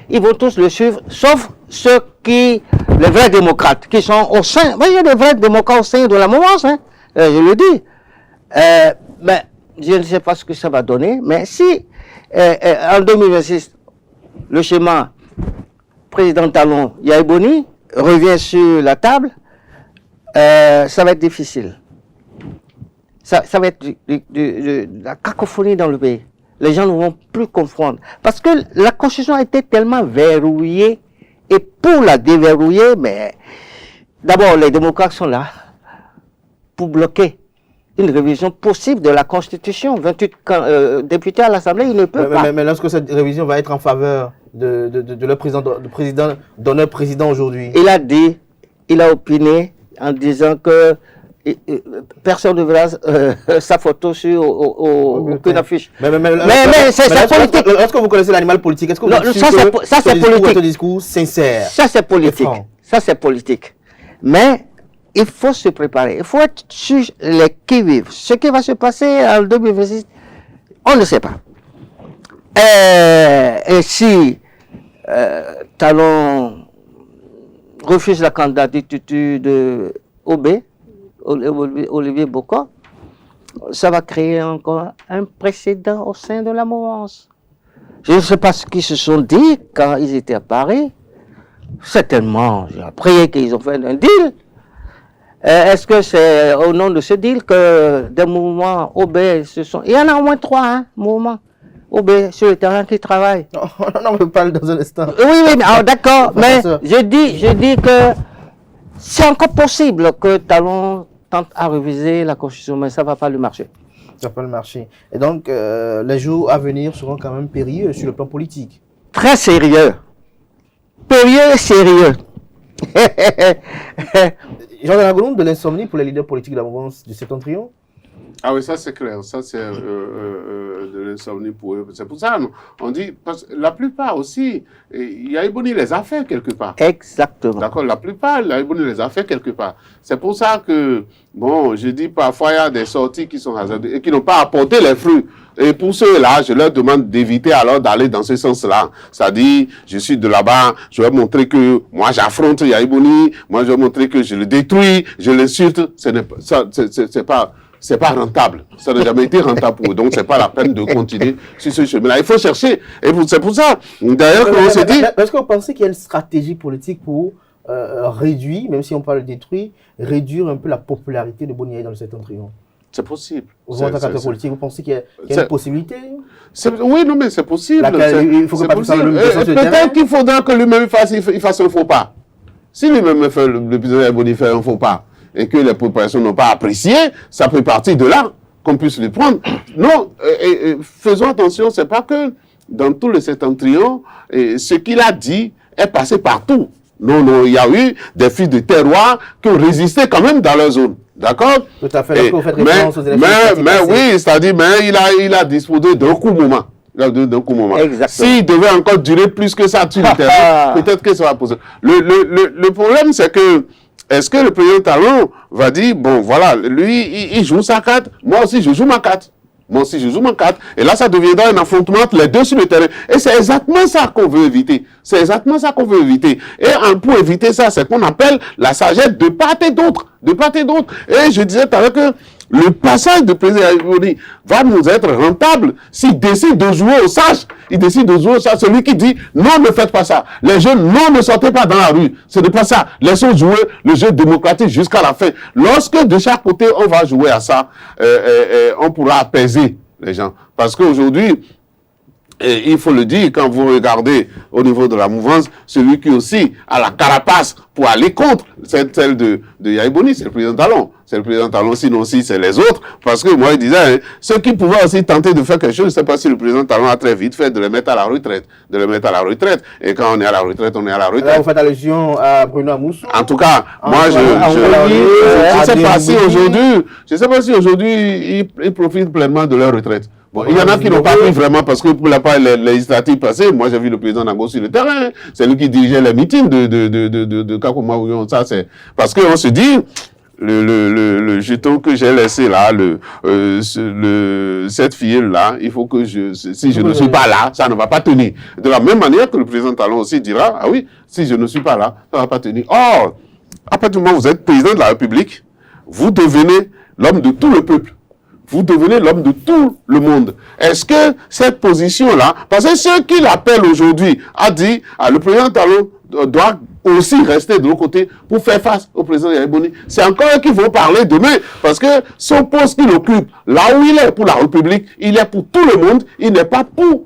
Ils vont tous le suivre, sauf ceux qui, les vrais démocrates, qui sont au sein... Il y a des vrais démocrates au sein de la mouvance, hein, je le dis. Mais je ne sais pas ce que ça va donner, mais si en 2026, le schéma président Talon, Yaya Boni revient sur la table, ça va être difficile. Ça va être la cacophonie dans le pays. Les gens ne vont plus comprendre. Parce que la Constitution a été tellement verrouillée, et pour la déverrouiller, mais d'abord, les démocrates sont là pour bloquer une révision possible de la Constitution. 28 députés à l'Assemblée, ils ne peuvent pas. Mais lorsque cette révision va être en faveur de leur président aujourd'hui. Il a opiné en disant que personne ne verra sa photo sur aucune affiche. Mais c'est politique. Lorsque vous connaissez l'animal politique, est-ce que vous êtes sûr que ça c'est politique. Un discours sincère? Ça c'est politique. Ça c'est politique. Mais il faut se préparer. Il faut être sur les qui-vive. Ce qui va se passer en 2026, on ne sait pas. Et si Talon refuse la candidature de OB, Olivier Bocco, ça va créer encore un précédent au sein de la mouvance. Je ne sais pas ce qu'ils se sont dit quand ils étaient à Paris. Certainement, j'ai appris qu'ils ont fait un deal. Est-ce que c'est au nom de ce deal que des mouvements OB se sont... Il y en a au moins 3 mouvements OB sur le terrain qui travaillent. Non, on parle dans un instant. Oui, d'accord, mais je dis que c'est encore possible que Talon tente à réviser la Constitution, mais ça ne va pas lui marcher. Ça va pas le marcher. Et donc, les jours à venir seront quand même périlleux sur le plan politique. Très sérieux. Périlleux et sérieux. Jean de l'insomnie pour les leaders politiques de la mouvance du Septentrion? Ah oui, ça c'est clair, ça c'est de l'insomnie pour eux. C'est pour ça on dit, parce que la plupart aussi, Yaya Boni les a fait quelque part. Exactement. D'accord, la plupart, Yaya Boni les a fait quelque part. C'est pour ça que, bon, je dis parfois il y a des sorties qui sont hasardeuses et qui n'ont pas apporté les fruits. Et pour ceux-là, je leur demande d'éviter alors d'aller dans ce sens-là. C'est-à-dire, je suis de là-bas, je vais montrer que moi j'affronte Yaya Boni, moi je vais montrer que je le détruis, je l'insulte. C'est pas rentable. Ça n'a jamais été rentable pour eux. Donc, c'est pas la peine de continuer sur ce chemin-là. Il faut chercher. Et c'est pour ça, d'ailleurs, on s'est dit... Est-ce que vous pensez qu'il y a une stratégie politique pour réduire, même si on parle de détruire, réduire un peu la popularité de Boni Yaye dans le septentrion? C'est possible. Vous, en tant qu'acteur politique, vous pensez qu'il y a une possibilité? Oui, non, mais c'est possible. Il faut que peut-être qu'il faudra que lui-même il fasse un faux pas. Si lui-même fait le président Boni fait un faux pas et que les populations n'ont pas apprécié, ça peut partir de là qu'on puisse le prendre. Non, faisons attention, c'est pas que dans tout le septentrion, ce qu'il a dit est passé partout. Non, non, il y a eu des filles de terroir qui ont résisté quand même dans leur zone. D'accord? Tout à fait. Lorsque vous faites référence aux élections mais oui, c'est-à-dire, il a disposé d'un coup moment. S'il devait encore durer plus que ça sur le terrain, peut-être que ça va poser. Le problème, c'est que, est-ce que le président Talon va dire, bon, voilà, lui, il joue sa carte, moi aussi, je joue ma carte. Et là, ça deviendra un affrontement entre les deux sur le terrain. Et c'est exactement ça qu'on veut éviter. Et pour éviter ça, c'est qu'on appelle la sagesse de part et d'autre. Et je disais tout à l'heure que le passage de président Yaye va nous être rentable s'il décide de jouer au sage. Celui qui dit non, ne faites pas ça. Les jeunes, non, ne sortez pas dans la rue. Ce n'est pas ça. Laissons jouer le jeu démocratique jusqu'à la fin. Lorsque de chaque côté on va jouer à ça, on pourra apaiser les gens. Parce qu'aujourd'hui, et il faut le dire, quand vous regardez au niveau de la mouvance, celui qui aussi a la carapace pour aller contre, c'est celle de Yaye Boni, c'est le président Talon. Sinon aussi c'est les autres. Parce que moi, je disais, hein, ceux qui pouvaient aussi tenter de faire quelque chose, je ne sais pas si le président Talon a très vite fait de les mettre à la retraite. Et quand on est à la retraite, on est à la retraite. Là, vous faites allusion à Bruno Amoussou. En tout cas, moi, je ne sais pas si aujourd'hui, ils profitent pleinement de leur retraite. Bon, il y en a qui n'ont pas pris vraiment parce que pour la part législative passée, moi j'ai vu le président Nango sur le terrain, c'est lui qui dirigeait les meetings de Kakoma Ouyon, ça c'est parce qu'on se dit le jeton que j'ai laissé là, cette fille là, il faut que si je ne suis pas là, ça ne va pas tenir. De la même manière que le président Talon aussi dira, ah oui, si je ne suis pas là, ça ne va pas tenir. Or, à partir du moment où vous êtes président de la République, vous devenez l'homme de tout le peuple. Vous devenez l'homme de tout le monde. Est-ce que cette position-là, parce que ceux qui l'appellent aujourd'hui a dit, le président Talon doit aussi rester de l'autre côté pour faire face au président Yaye Boni. C'est encore eux qui vont parler demain, parce que son poste qu'il occupe, là où il est pour la République, il est pour tout le monde, il n'est pas pour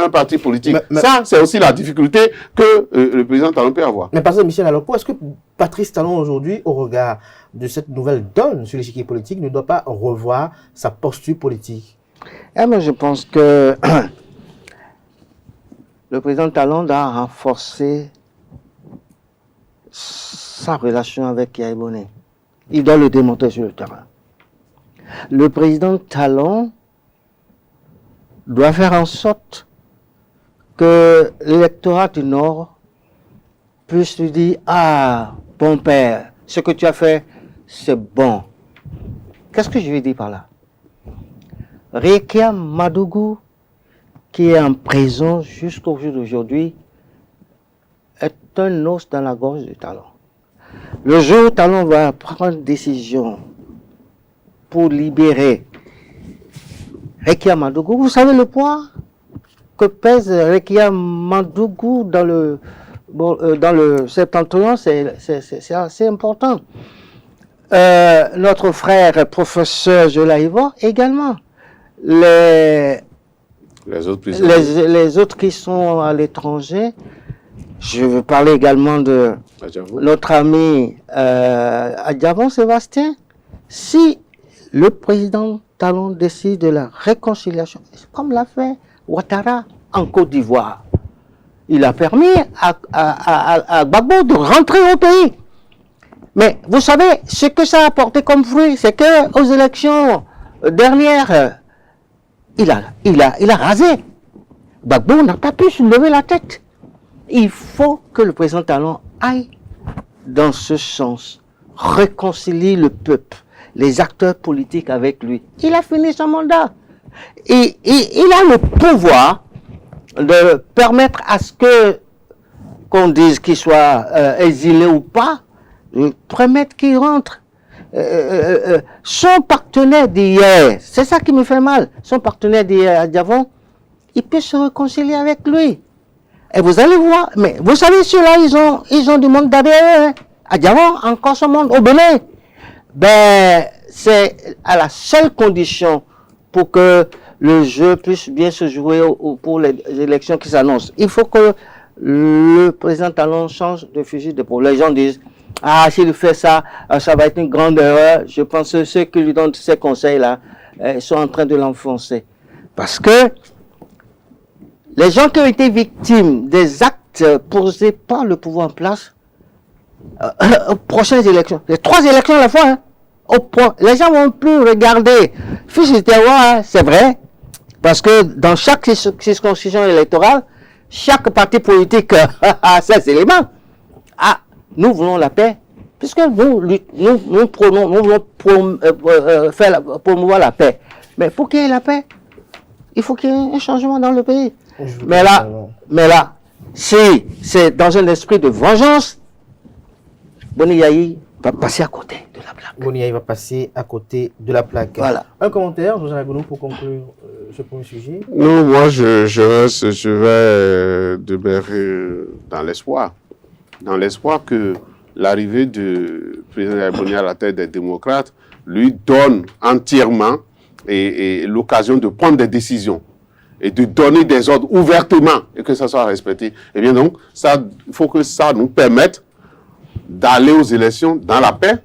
un parti politique. Ça, c'est aussi la difficulté que le président Talon peut avoir. Mais par exemple, Michel, alors est-ce que Patrice Talon aujourd'hui, au regard de cette nouvelle donne sur l'échiquier politique, ne doit pas revoir sa posture politique? Mais je pense que le président Talon doit renforcer sa relation avec Yaye Boni. Il doit le démontrer sur le terrain. Le président Talon doit faire en sorte que l'électorat du Nord puisse lui dire « Ah, bon père, ce que tu as fait, c'est bon. » Qu'est-ce que je veux dire par là? Rekia Madougou, qui est en prison jusqu'au jour d'aujourd'hui, est un os dans la gorge du Talon. Le jour où Talon va prendre une décision pour libérer Rekia Madougou, vous savez le poids que pèse Rekia Madougou dans le septentrion, c'est assez important. Notre frère professeur Jolaïva également. Les autres qui sont à l'étranger, je veux parler également de notre ami Adjavon Sébastien. Si le président Talon décide de la réconciliation, comme l'a fait Ouattara en Côte d'Ivoire, il a permis à Gbagbo de rentrer au pays. Mais vous savez, ce que ça a apporté comme fruit, c'est qu'aux élections dernières, il a rasé. Gbagbo n'a pas pu se lever la tête. Il faut que le président Talon aille dans ce sens, réconcilier le peuple, les acteurs politiques avec lui. Il a fini son mandat. Et il a le pouvoir de permettre à ce qu'on dise qu'il soit exilé ou pas, de permettre qu'il rentre. Son partenaire d'hier, c'est ça qui me fait mal, son partenaire d'hier, Adjavon, il peut se réconcilier avec lui. Et vous allez voir, mais vous savez, ceux-là, ils ont du monde derrière. Hein. À Diavon, encore ce monde, au Bénin. Ben, c'est à la seule condition pour que le jeu puisse bien se jouer pour les élections qui s'annoncent. Il faut que le président Talon change de fusil d'épaule. Les gens disent, ah, s'il fait ça, ça va être une grande erreur. Je pense que ceux qui lui donnent ces conseils-là sont en train de l'enfoncer. Parce que les gens qui ont été victimes des actes posés par le pouvoir en place, aux prochaines élections, les 3 élections à la fois, hein, les gens vont plus regarder fiche de terroir, hein, c'est vrai, parce que dans chaque circonscription électorale, chaque parti politique a ses éléments. Ah, nous voulons la paix, puisque nous voulons promouvoir la paix. Mais pour qu'il y ait la paix, il faut qu'il y ait un changement dans le pays. Mais là, si c'est dans un esprit de vengeance, Boni Yayi va passer à côté de la plaque. Boni Yayi va passer à côté de la plaque. Voilà. Un commentaire, Jean Agounou, pour conclure ce premier sujet. Non, moi, je vais demeurer dans l'espoir. Dans l'espoir que l'arrivée du président Yahya Boni à la tête des démocrates lui donne entièrement et l'occasion de prendre des décisions et de donner des ordres ouvertement et que ça soit respecté. Et bien donc, il faut que ça nous permette d'aller aux élections dans la paix,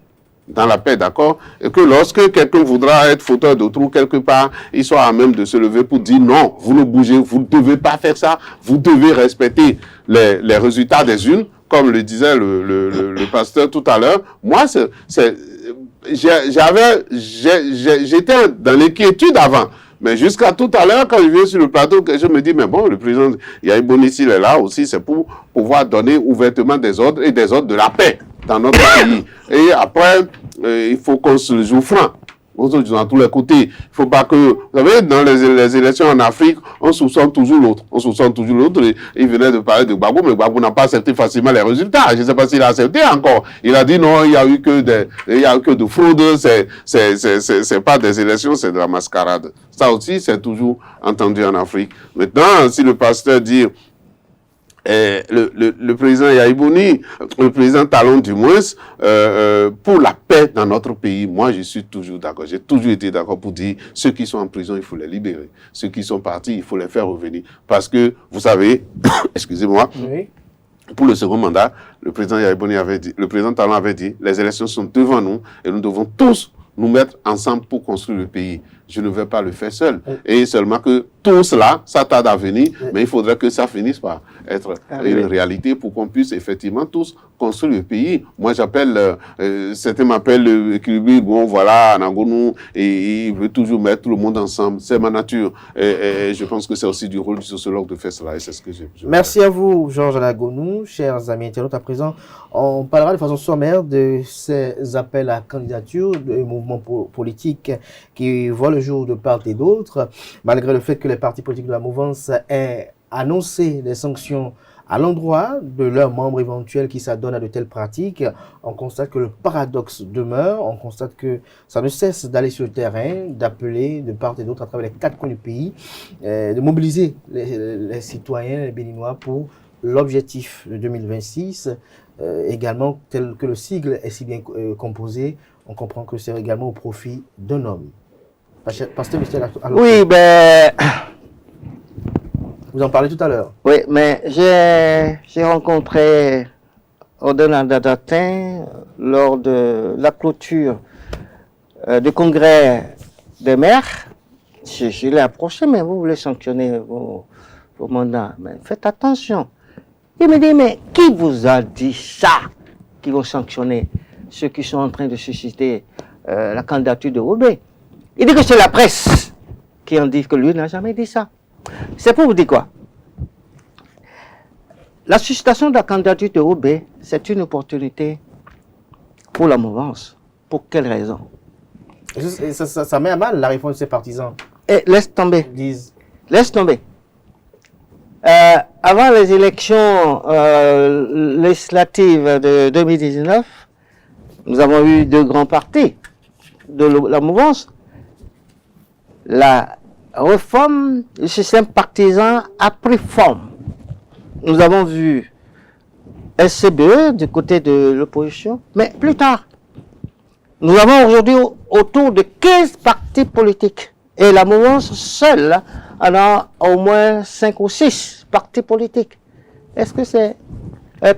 d'accord, et que lorsque quelqu'un voudra être fauteur de trou quelque part, il soit à même de se lever pour dire non, vous ne bougez, vous ne devez pas faire ça, vous devez respecter les résultats des urnes, comme le disait le pasteur tout à l'heure. Moi, j'étais dans l'inquiétude avant. Mais jusqu'à tout à l'heure, quand je viens sur le plateau, je me dis, mais bon, le président Yahya Boni, il est là aussi, c'est pour pouvoir donner ouvertement des ordres et des ordres de la paix dans notre pays. Et après, il faut qu'on se joue franc. Dans tous les côtés. Il ne faut pas que... Vous savez, dans les élections en Afrique, on soupçonne toujours l'autre. Il venait de parler de Gbagbo, mais Gbagbo n'a pas accepté facilement les résultats. Je ne sais pas s'il a accepté encore. Il a dit non, il n'y a eu que de fraude, c'est pas des élections, c'est de la mascarade. Ça aussi, c'est toujours entendu en Afrique. Maintenant, si le pasteur dit... le président Yahya Boni, le président Talon du moins, pour la paix dans notre pays, moi je suis toujours d'accord. J'ai toujours été d'accord pour dire ceux qui sont en prison, il faut les libérer. Ceux qui sont partis, il faut les faire revenir. Parce que, vous savez, excusez-moi, oui. Pour le second mandat, le président Yahya Boni avait dit, le président Talon avait dit, les élections sont devant nous et nous devons tous nous mettre ensemble pour construire le pays. Je ne vais pas le faire seul. Et seulement que tout cela, ça tarde à venir, mais il faudrait que ça finisse par être une réalité pour qu'on puisse effectivement tous construire le pays. Moi, j'appelle, certains m'appellent équilibré, bon, voilà, Anagounou, et il veut toujours mettre tout le monde ensemble. C'est ma nature. Et je pense que c'est aussi du rôle du sociologue de faire cela, et c'est ce que je Merci à vous, Georges Anagounou. Chers amis internautes, à présent, on parlera de façon sommaire de ces appels à candidature de mouvements politiques qui voient le jour de part et d'autre, malgré le fait que les partis politiques de la mouvance aient annoncé des sanctions à l'endroit de leurs membres éventuels qui s'adonnent à de telles pratiques. On constate que le paradoxe demeure, on constate que ça ne cesse d'aller sur le terrain, d'appeler de part et d'autre à travers les 4 coins du pays, de mobiliser les citoyens, les Béninois pour l'objectif de 2026, également tel que le sigle est si bien composé, on comprend que c'est également au profit d'un homme. Pasteur Michel, oui, ben... Vous en parlez tout à l'heure. Oui, mais j'ai rencontré Odena Dadatin lors de la clôture du congrès des maires. Je l'ai approché, mais vous voulez sanctionner vos mandats. Mais faites attention. Il me dit, mais qui vous a dit ça, qui vont sanctionner ceux qui sont en train de susciter la candidature de Roubaix? Il dit que c'est la presse qui en dit que lui n'a jamais dit ça. C'est pour vous dire quoi? La suscitation de la candidature de Roubaix, c'est une opportunité pour la mouvance. Pour quelle raison? Ça met à mal la réforme de ses partisans. Et laisse tomber. Laisse tomber. Avant les élections législatives de 2019, nous avons eu 2 grands partis de la mouvance. La réforme du système partisan a pris forme. nous avons vu SCBE du côté de l'opposition, mais plus tard, nous avons aujourd'hui autour de 15 partis politiques. Et la mouvance seule en a au moins 5 ou 6 partis politiques. Est-ce que c'est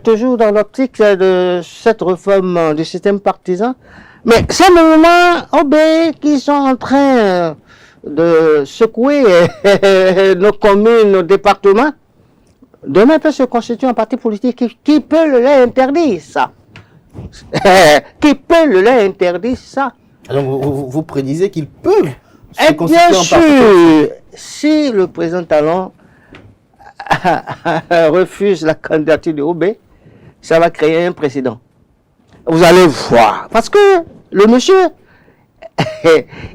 toujours dans l'optique de cette réforme du système partisan? Mais ces mouvements qui sont en train de secouer nos communes, nos départements, demain peut se constituer un parti politique qui peut le leur interdire, ça. Qui peut le leur interdire, ça. Alors vous prédisez qu'ils peuvent se Et constituer bien en sûr, parti. si le président Talon refuse la candidature de OB, ça va créer un précédent. Vous allez voir. Parce que le monsieur,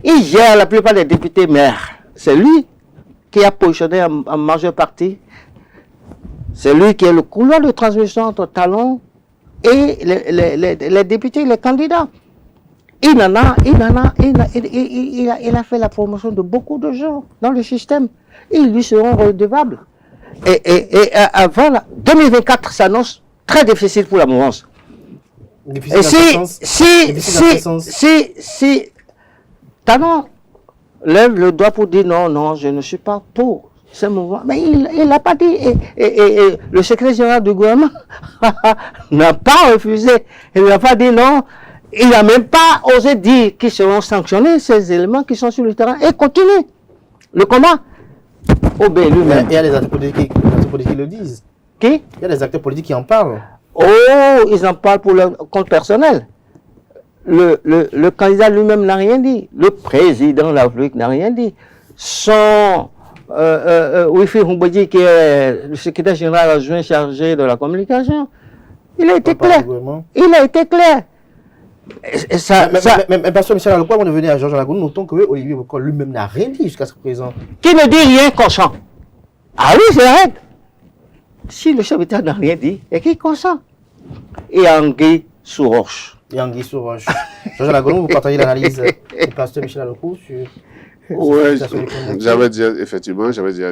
il gère la plupart des députés maires. C'est lui qui a positionné en majeure partie. C'est lui qui est le couloir de transmission entre Talon et les députés, les candidats. Il a fait la promotion de beaucoup de gens dans le système. Ils lui seront redevables. Et avant, 2024 s'annonce très difficile pour la mouvance. Et si Talon lève le doigt pour dire non, je ne suis pas pour ce mouvement, mais il n'a pas dit. Et le secrétaire général du gouvernement n'a pas refusé. Il n'a pas dit non. Il n'a même pas osé dire qu'ils seront sanctionnés, ces éléments qui sont sur le terrain, et continue le combat. OB lui-même. Il y a des acteurs politiques qui le disent. Qui? Il y a des acteurs politiques qui en parlent. Oh, ils en parlent pour leur compte personnel. Le candidat lui-même n'a rien dit. Le président de la République n'a rien dit. Son Wifi Humbodi, qui est le secrétaire général adjoint chargé de la communication, il a été clair. Il a été clair. Mais Pasteur Michel Aloukwa, on est venu à Georges Alagoun, notons que Olivier Bokor lui-même n'a rien dit jusqu'à ce présent. Qui ne dit rien consent. Ah oui, c'est vrai. Si le chef d'État n'a rien dit, et qui consent? Et Anguille sous roche. Et Anguille sous roche. Georges Alagoun, vous partagez l'analyse du Pasteur Michel Aloukwa sur... Oui, j'avais déjà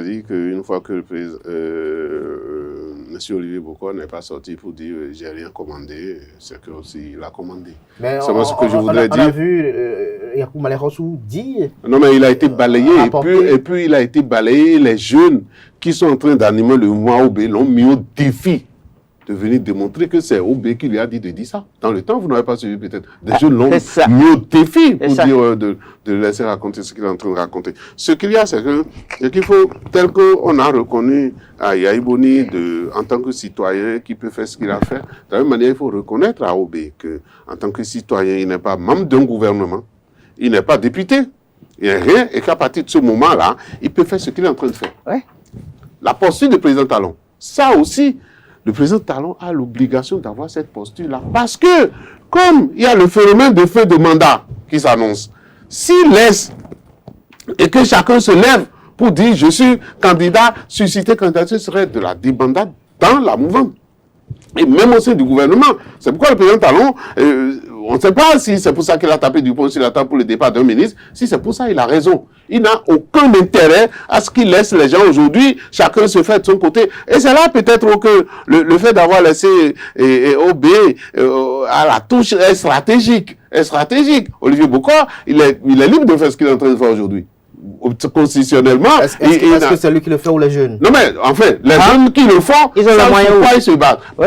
dit qu'une fois que le président, M. Olivier Bokor n'est pas sorti pour dire j'ai rien commandé, c'est que aussi il a commandé. Mais c'est ce que je voudrais dire. On a vu Yakou Malérosou dire. Non, mais il a été balayé et puis il a été balayé. Les jeunes qui sont en train d'animer le mouvement OB l'ont mis au défi de venir démontrer que c'est OB qui lui a dit de dire ça. Dans le temps, vous n'avez pas suivi peut-être. Des jeunes l'ont mis au défi pour dire de laisser raconter ce qu'il est en train de raconter. Ce qu'il y a, c'est qu'il faut, tel qu'on a reconnu à Yaïboni en tant que citoyen qui peut faire ce qu'il a fait, de la même manière, il faut reconnaître à OB qu'en tant que citoyen, il n'est pas membre d'un gouvernement, il n'est pas député, il n'est rien, et qu'à partir de ce moment-là, il peut faire ce qu'il est en train de faire. Ouais. La posture du président Talon, ça aussi, le président Talon a l'obligation d'avoir cette posture-là. Parce que, comme il y a le phénomène de fin de mandat qui s'annonce, s'il laisse et que chacun se lève pour dire je suis candidat, susciter candidature serait de la débandade dans la mouvance. Et même au sein du gouvernement. C'est pourquoi le président Talon, on ne sait pas si c'est pour ça qu'il a tapé du poing sur la table pour le départ d'un ministre. Si c'est pour ça, il a raison. Il n'a aucun intérêt à ce qu'il laisse les gens aujourd'hui, chacun se fait de son côté. Et c'est là peut-être que le fait d'avoir laissé OB à la touche est stratégique. Olivier Bokor, il est libre de faire ce qu'il est en train de faire aujourd'hui. Constitutionnellement. Est-ce que c'est lui qui le fait ou les jeunes? Non mais, en fait, les jeunes qui le font, ils ont le moyen où ils se battent. Ouais.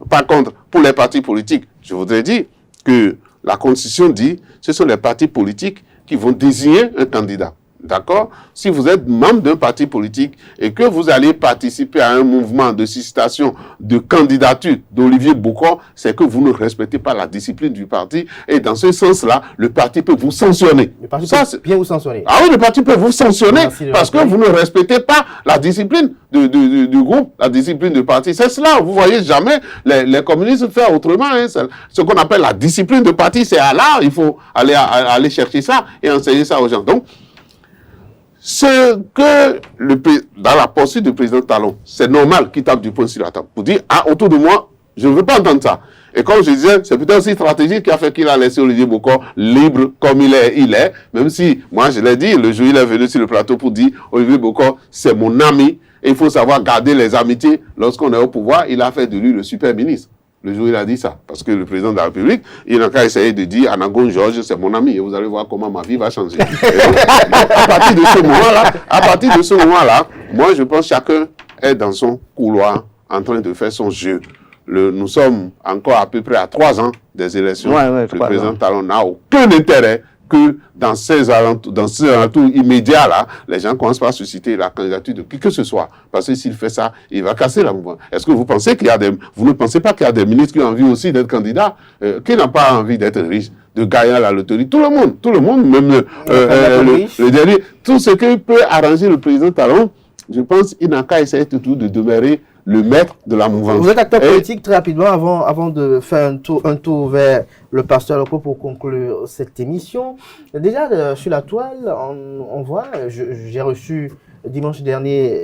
Par contre, pour les partis politiques, je voudrais dire que la Constitution dit, ce sont les partis politiques qui vont désigner un candidat. D'accord? Si vous êtes membre d'un parti politique et que vous allez participer à un mouvement de sollicitation de candidature d'Olivier Bokor, c'est que vous ne respectez pas la discipline du parti. Et dans ce sens-là, le parti peut vous sanctionner. Le parti peut bien vous sanctionner. Ah oui, le parti peut vous sanctionner parce que vous ne respectez pas la discipline du groupe, la discipline du parti. C'est cela. Vous voyez jamais les communistes faire autrement. Hein. Ce qu'on appelle la discipline de parti, c'est là, il faut aller chercher ça et enseigner ça aux gens. Donc, ce que dans la posture du président Talon, c'est normal qu'il tape du poing sur la table pour dire, autour de moi, je ne veux pas entendre ça. Et comme je disais, c'est peut-être aussi stratégique qui a fait qu'il a laissé Olivier Bokor libre comme il est, même si, moi je l'ai dit, le jour où il est venu sur le plateau pour dire, Olivier Bokor, c'est mon ami, Et il faut savoir garder les amitiés. Lorsqu'on est au pouvoir, il a fait de lui le super ministre. Le jour où il a dit ça. Parce que le président de la République, il n'a qu'à essayer de dire Anagon Georges, c'est mon ami. Et vous allez voir comment ma vie va changer. Donc, à partir de ce moment-là, moi, je pense que chacun est dans son couloir en train de faire son jeu. Nous sommes encore à peu près à 3 ans des élections. Le président Talon n'a aucun intérêt que dans ces alentours immédiats-là, les gens commencent par susciter la candidature de qui que ce soit. Parce que s'il fait ça, il va casser la mouvement. Est-ce que vous pensez vous ne pensez pas qu'il y a des ministres qui ont envie aussi d'être candidats, qui n'ont pas envie d'être riches, de gagner à la loterie? Tout le monde, même le dernier, tout ce qui peut arranger le président Talon, je pense qu'il n'a qu'à essayer toujours de demeurer le maître de la mouvance. Vous êtes acteur politique très rapidement avant de faire un tour vers le pasteur Loko pour conclure cette émission. Déjà sur la toile, on voit, j'ai reçu dimanche dernier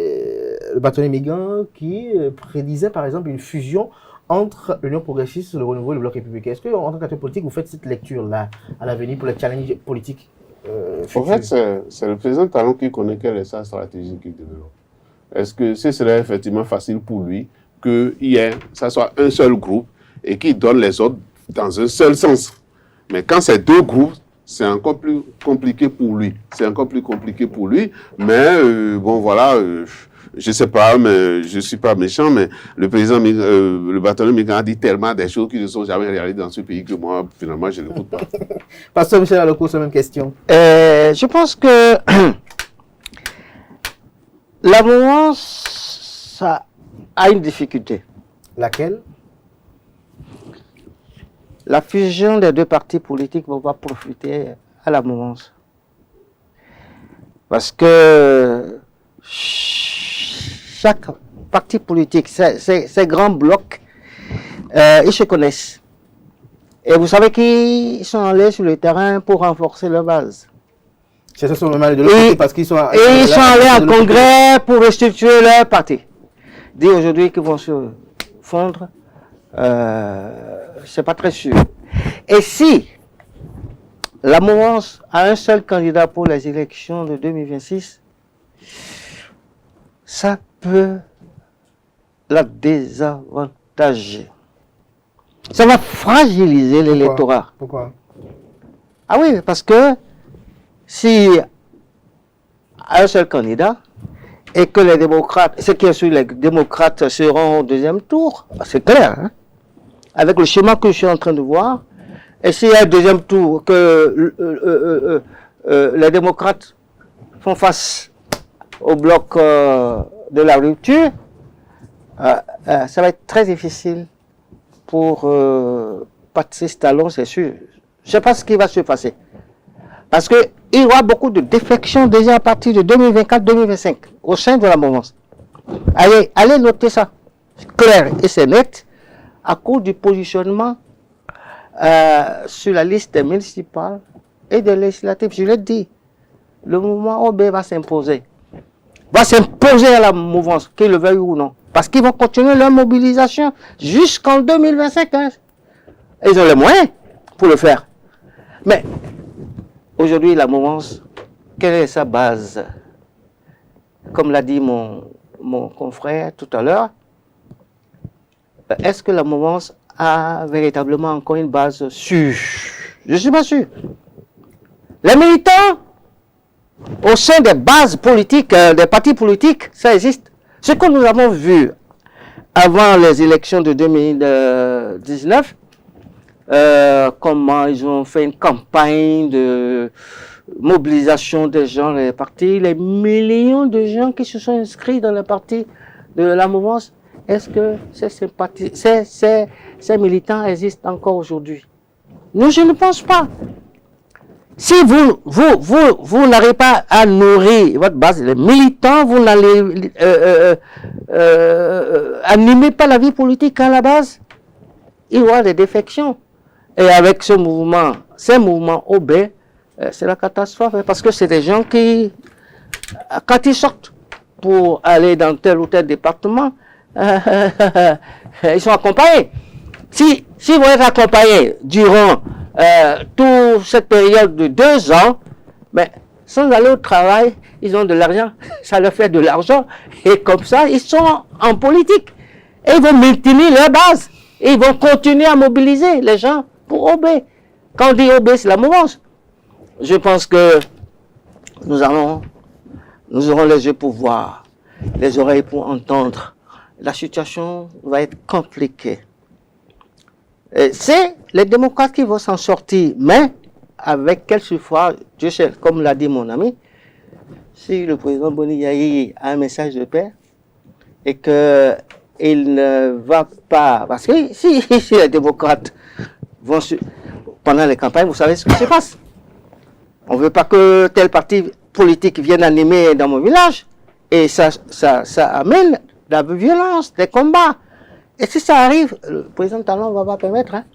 le bâtonnier Migan qui prédisait par exemple une fusion entre l'Union progressiste, le Renouveau et le Bloc républicain. Est-ce qu'en tant qu'acteur politique, vous faites cette lecture-là à l'avenir pour les challenges politiques En fait, c'est le président Talon qui connaît quelle est sa stratégie qu'il développe. Est-ce que ce serait effectivement facile pour lui que ça soit un seul groupe et qu'il donne les ordres dans un seul sens? Mais quand c'est 2 groupes, c'est encore plus compliqué pour lui. Mais bon, voilà, je sais pas, mais je suis pas méchant, mais le président, le bâtonnier Migan a dit tellement des choses qui ne sont jamais réalisées dans ce pays que moi, finalement, je ne l'écoute pas. Pasteur Michel Aloko, c'est la même question. Je pense que la mouvance, ça a une difficulté. Laquelle? La fusion des 2 partis politiques ne va pas profiter à la mouvance. Parce que chaque parti politique, ces grands blocs, ils se connaissent. Et vous savez qu'ils sont allés sur le terrain pour renforcer leur base. C'est ça, de l'autre parce qu'ils sont allés en congrès pour restructurer leur parti. Dire aujourd'hui qu'ils vont se fondre, c'est pas très sûr. Et si la mouvance a un seul candidat pour les élections de 2026, ça peut la désavantager. Ça va fragiliser l'électorat. Pourquoi? Ah oui, parce que si un seul candidat et que les démocrates, ce qui est sûr, les démocrates seront au 2e tour, c'est clair, hein? Avec le schéma que je suis en train de voir, et s'il y a un 2e tour que les démocrates font face au bloc de la rupture, ça va être très difficile pour Patrice Talon, c'est sûr. Je ne sais pas ce qui va se passer. Parce qu'il y aura beaucoup de défections déjà à partir de 2024-2025 au sein de la mouvance. Allez noter ça. C'est clair et c'est net à cause du positionnement sur la liste des municipales et des législatives. Je l'ai dit, le mouvement OB va s'imposer. Va s'imposer à la mouvance, qu'ils le veuillent ou non. Parce qu'ils vont continuer leur mobilisation jusqu'en 2025. Hein. Ils ont les moyens pour le faire. Mais aujourd'hui, la mouvance, quelle est sa base? Comme l'a dit mon confrère tout à l'heure, est-ce que la mouvance a véritablement encore une base sûre? Je ne suis pas sûr. Les militants, au sein des bases politiques, des partis politiques, ça existe. Ce que nous avons vu avant les élections de 2019, comment ils ont fait une campagne de mobilisation des gens dans les partis, les millions de gens qui se sont inscrits dans les partis de la mouvance, est-ce que ces militants existent encore aujourd'hui? Non, je ne pense pas. Si vous n'arrivez pas à nourrir votre base, les militants, vous n'allez animer pas la vie politique à la base, il y aura des défections. Et avec ces mouvements OB, c'est la catastrophe, parce que c'est des gens qui, quand ils sortent pour aller dans tel ou tel département, ils sont accompagnés. Si vous êtes accompagnés durant toute cette période de 2 ans, mais sans aller au travail, ils ont de l'argent, ça leur fait de l'argent, et comme ça, ils sont en politique. Et ils vont maintenir leur base, et ils vont continuer à mobiliser les gens pour OB. Quand on dit OB, c'est la mouvance. Je pense que nous aurons les yeux pour voir, les oreilles pour entendre. La situation va être compliquée. C'est les démocrates qui vont s'en sortir, mais avec quel suffrage, Dieu sait, comme l'a dit mon ami, si le président Boni Yayi a un message de paix et qu'il ne va pas, parce que si les démocrates vont pendant les campagnes, vous savez ce qui se passe. On ne veut pas que tel parti politique vienne animer dans mon village et ça amène la violence, des combats. Et si ça arrive, le président Talon ne va pas permettre. Hein?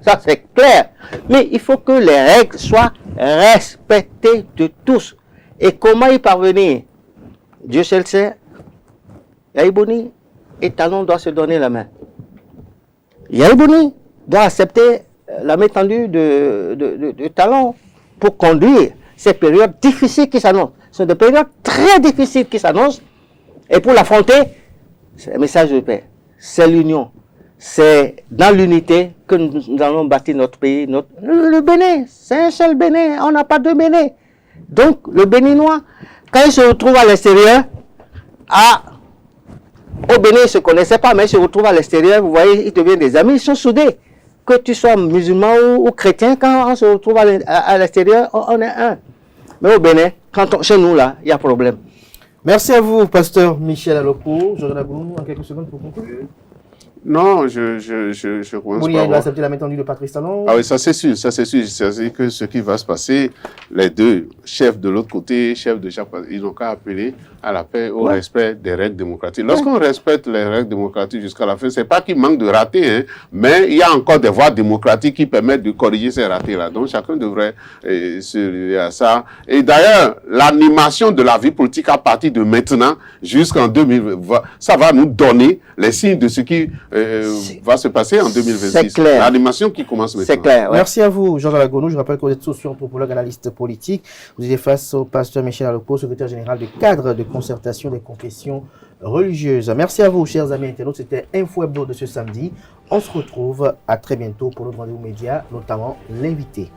Ça, c'est clair. Mais il faut que les règles soient respectées de tous. Et comment y parvenir? Dieu seul sait. Yaïbouni et Talon doivent se donner la main. Yaïbouni doit accepter la main tendue de Talon pour conduire ces périodes difficiles qui s'annoncent. Ce sont des périodes très difficiles qui s'annoncent. Et pour l'affronter, c'est un message de paix. C'est l'union. C'est dans l'unité que nous allons bâtir notre pays. Le Bénin, c'est un seul Bénin. On n'a pas deux Bénin. Donc, le Béninois, quand il se retrouve à l'extérieur, au Bénin, ils ne se connaissaient pas, mais ils se retrouvent à l'extérieur, vous voyez, ils deviennent des amis, ils sont soudés. Que tu sois musulman ou chrétien, quand on se retrouve à l'extérieur, on est un. Mais au Bénin, chez nous, là, il y a problème. Merci à vous, pasteur Michel Aloko. Je reviens en quelques secondes pour conclure. Non, je pense pas. Il va accepter la main tendue de Patrice Talon. Ah oui, ça c'est sûr, C'est-à-dire que ce qui va se passer, les deux chefs de l'autre côté, chefs de chaque parti, ils n'ont qu'à appeler à la paix, au respect des règles démocratiques. Lorsqu'on respecte les règles démocratiques jusqu'à la fin, c'est pas qu'il manque de ratés, hein, mais il y a encore des voies démocratiques qui permettent de corriger ces ratés-là. Donc chacun devrait se lier à ça. Et d'ailleurs, l'animation de la vie politique à partir de maintenant jusqu'en 2020, ça va nous donner les signes de ce qui va se passer en 2026. C'est clair. L'animation qui commence maintenant. C'est clair. Ouais. Merci à vous, Jean Lagonu. Je rappelle que vous êtes socio-anthropologue, analyste politique. Vous étiez face au pasteur Michel Aloko, secrétaire général du cadre de concertation des confessions religieuses. Merci à vous, chers amis internautes. C'était Info Hebdo de ce samedi. On se retrouve à très bientôt pour notre rendez-vous média, notamment l'invité.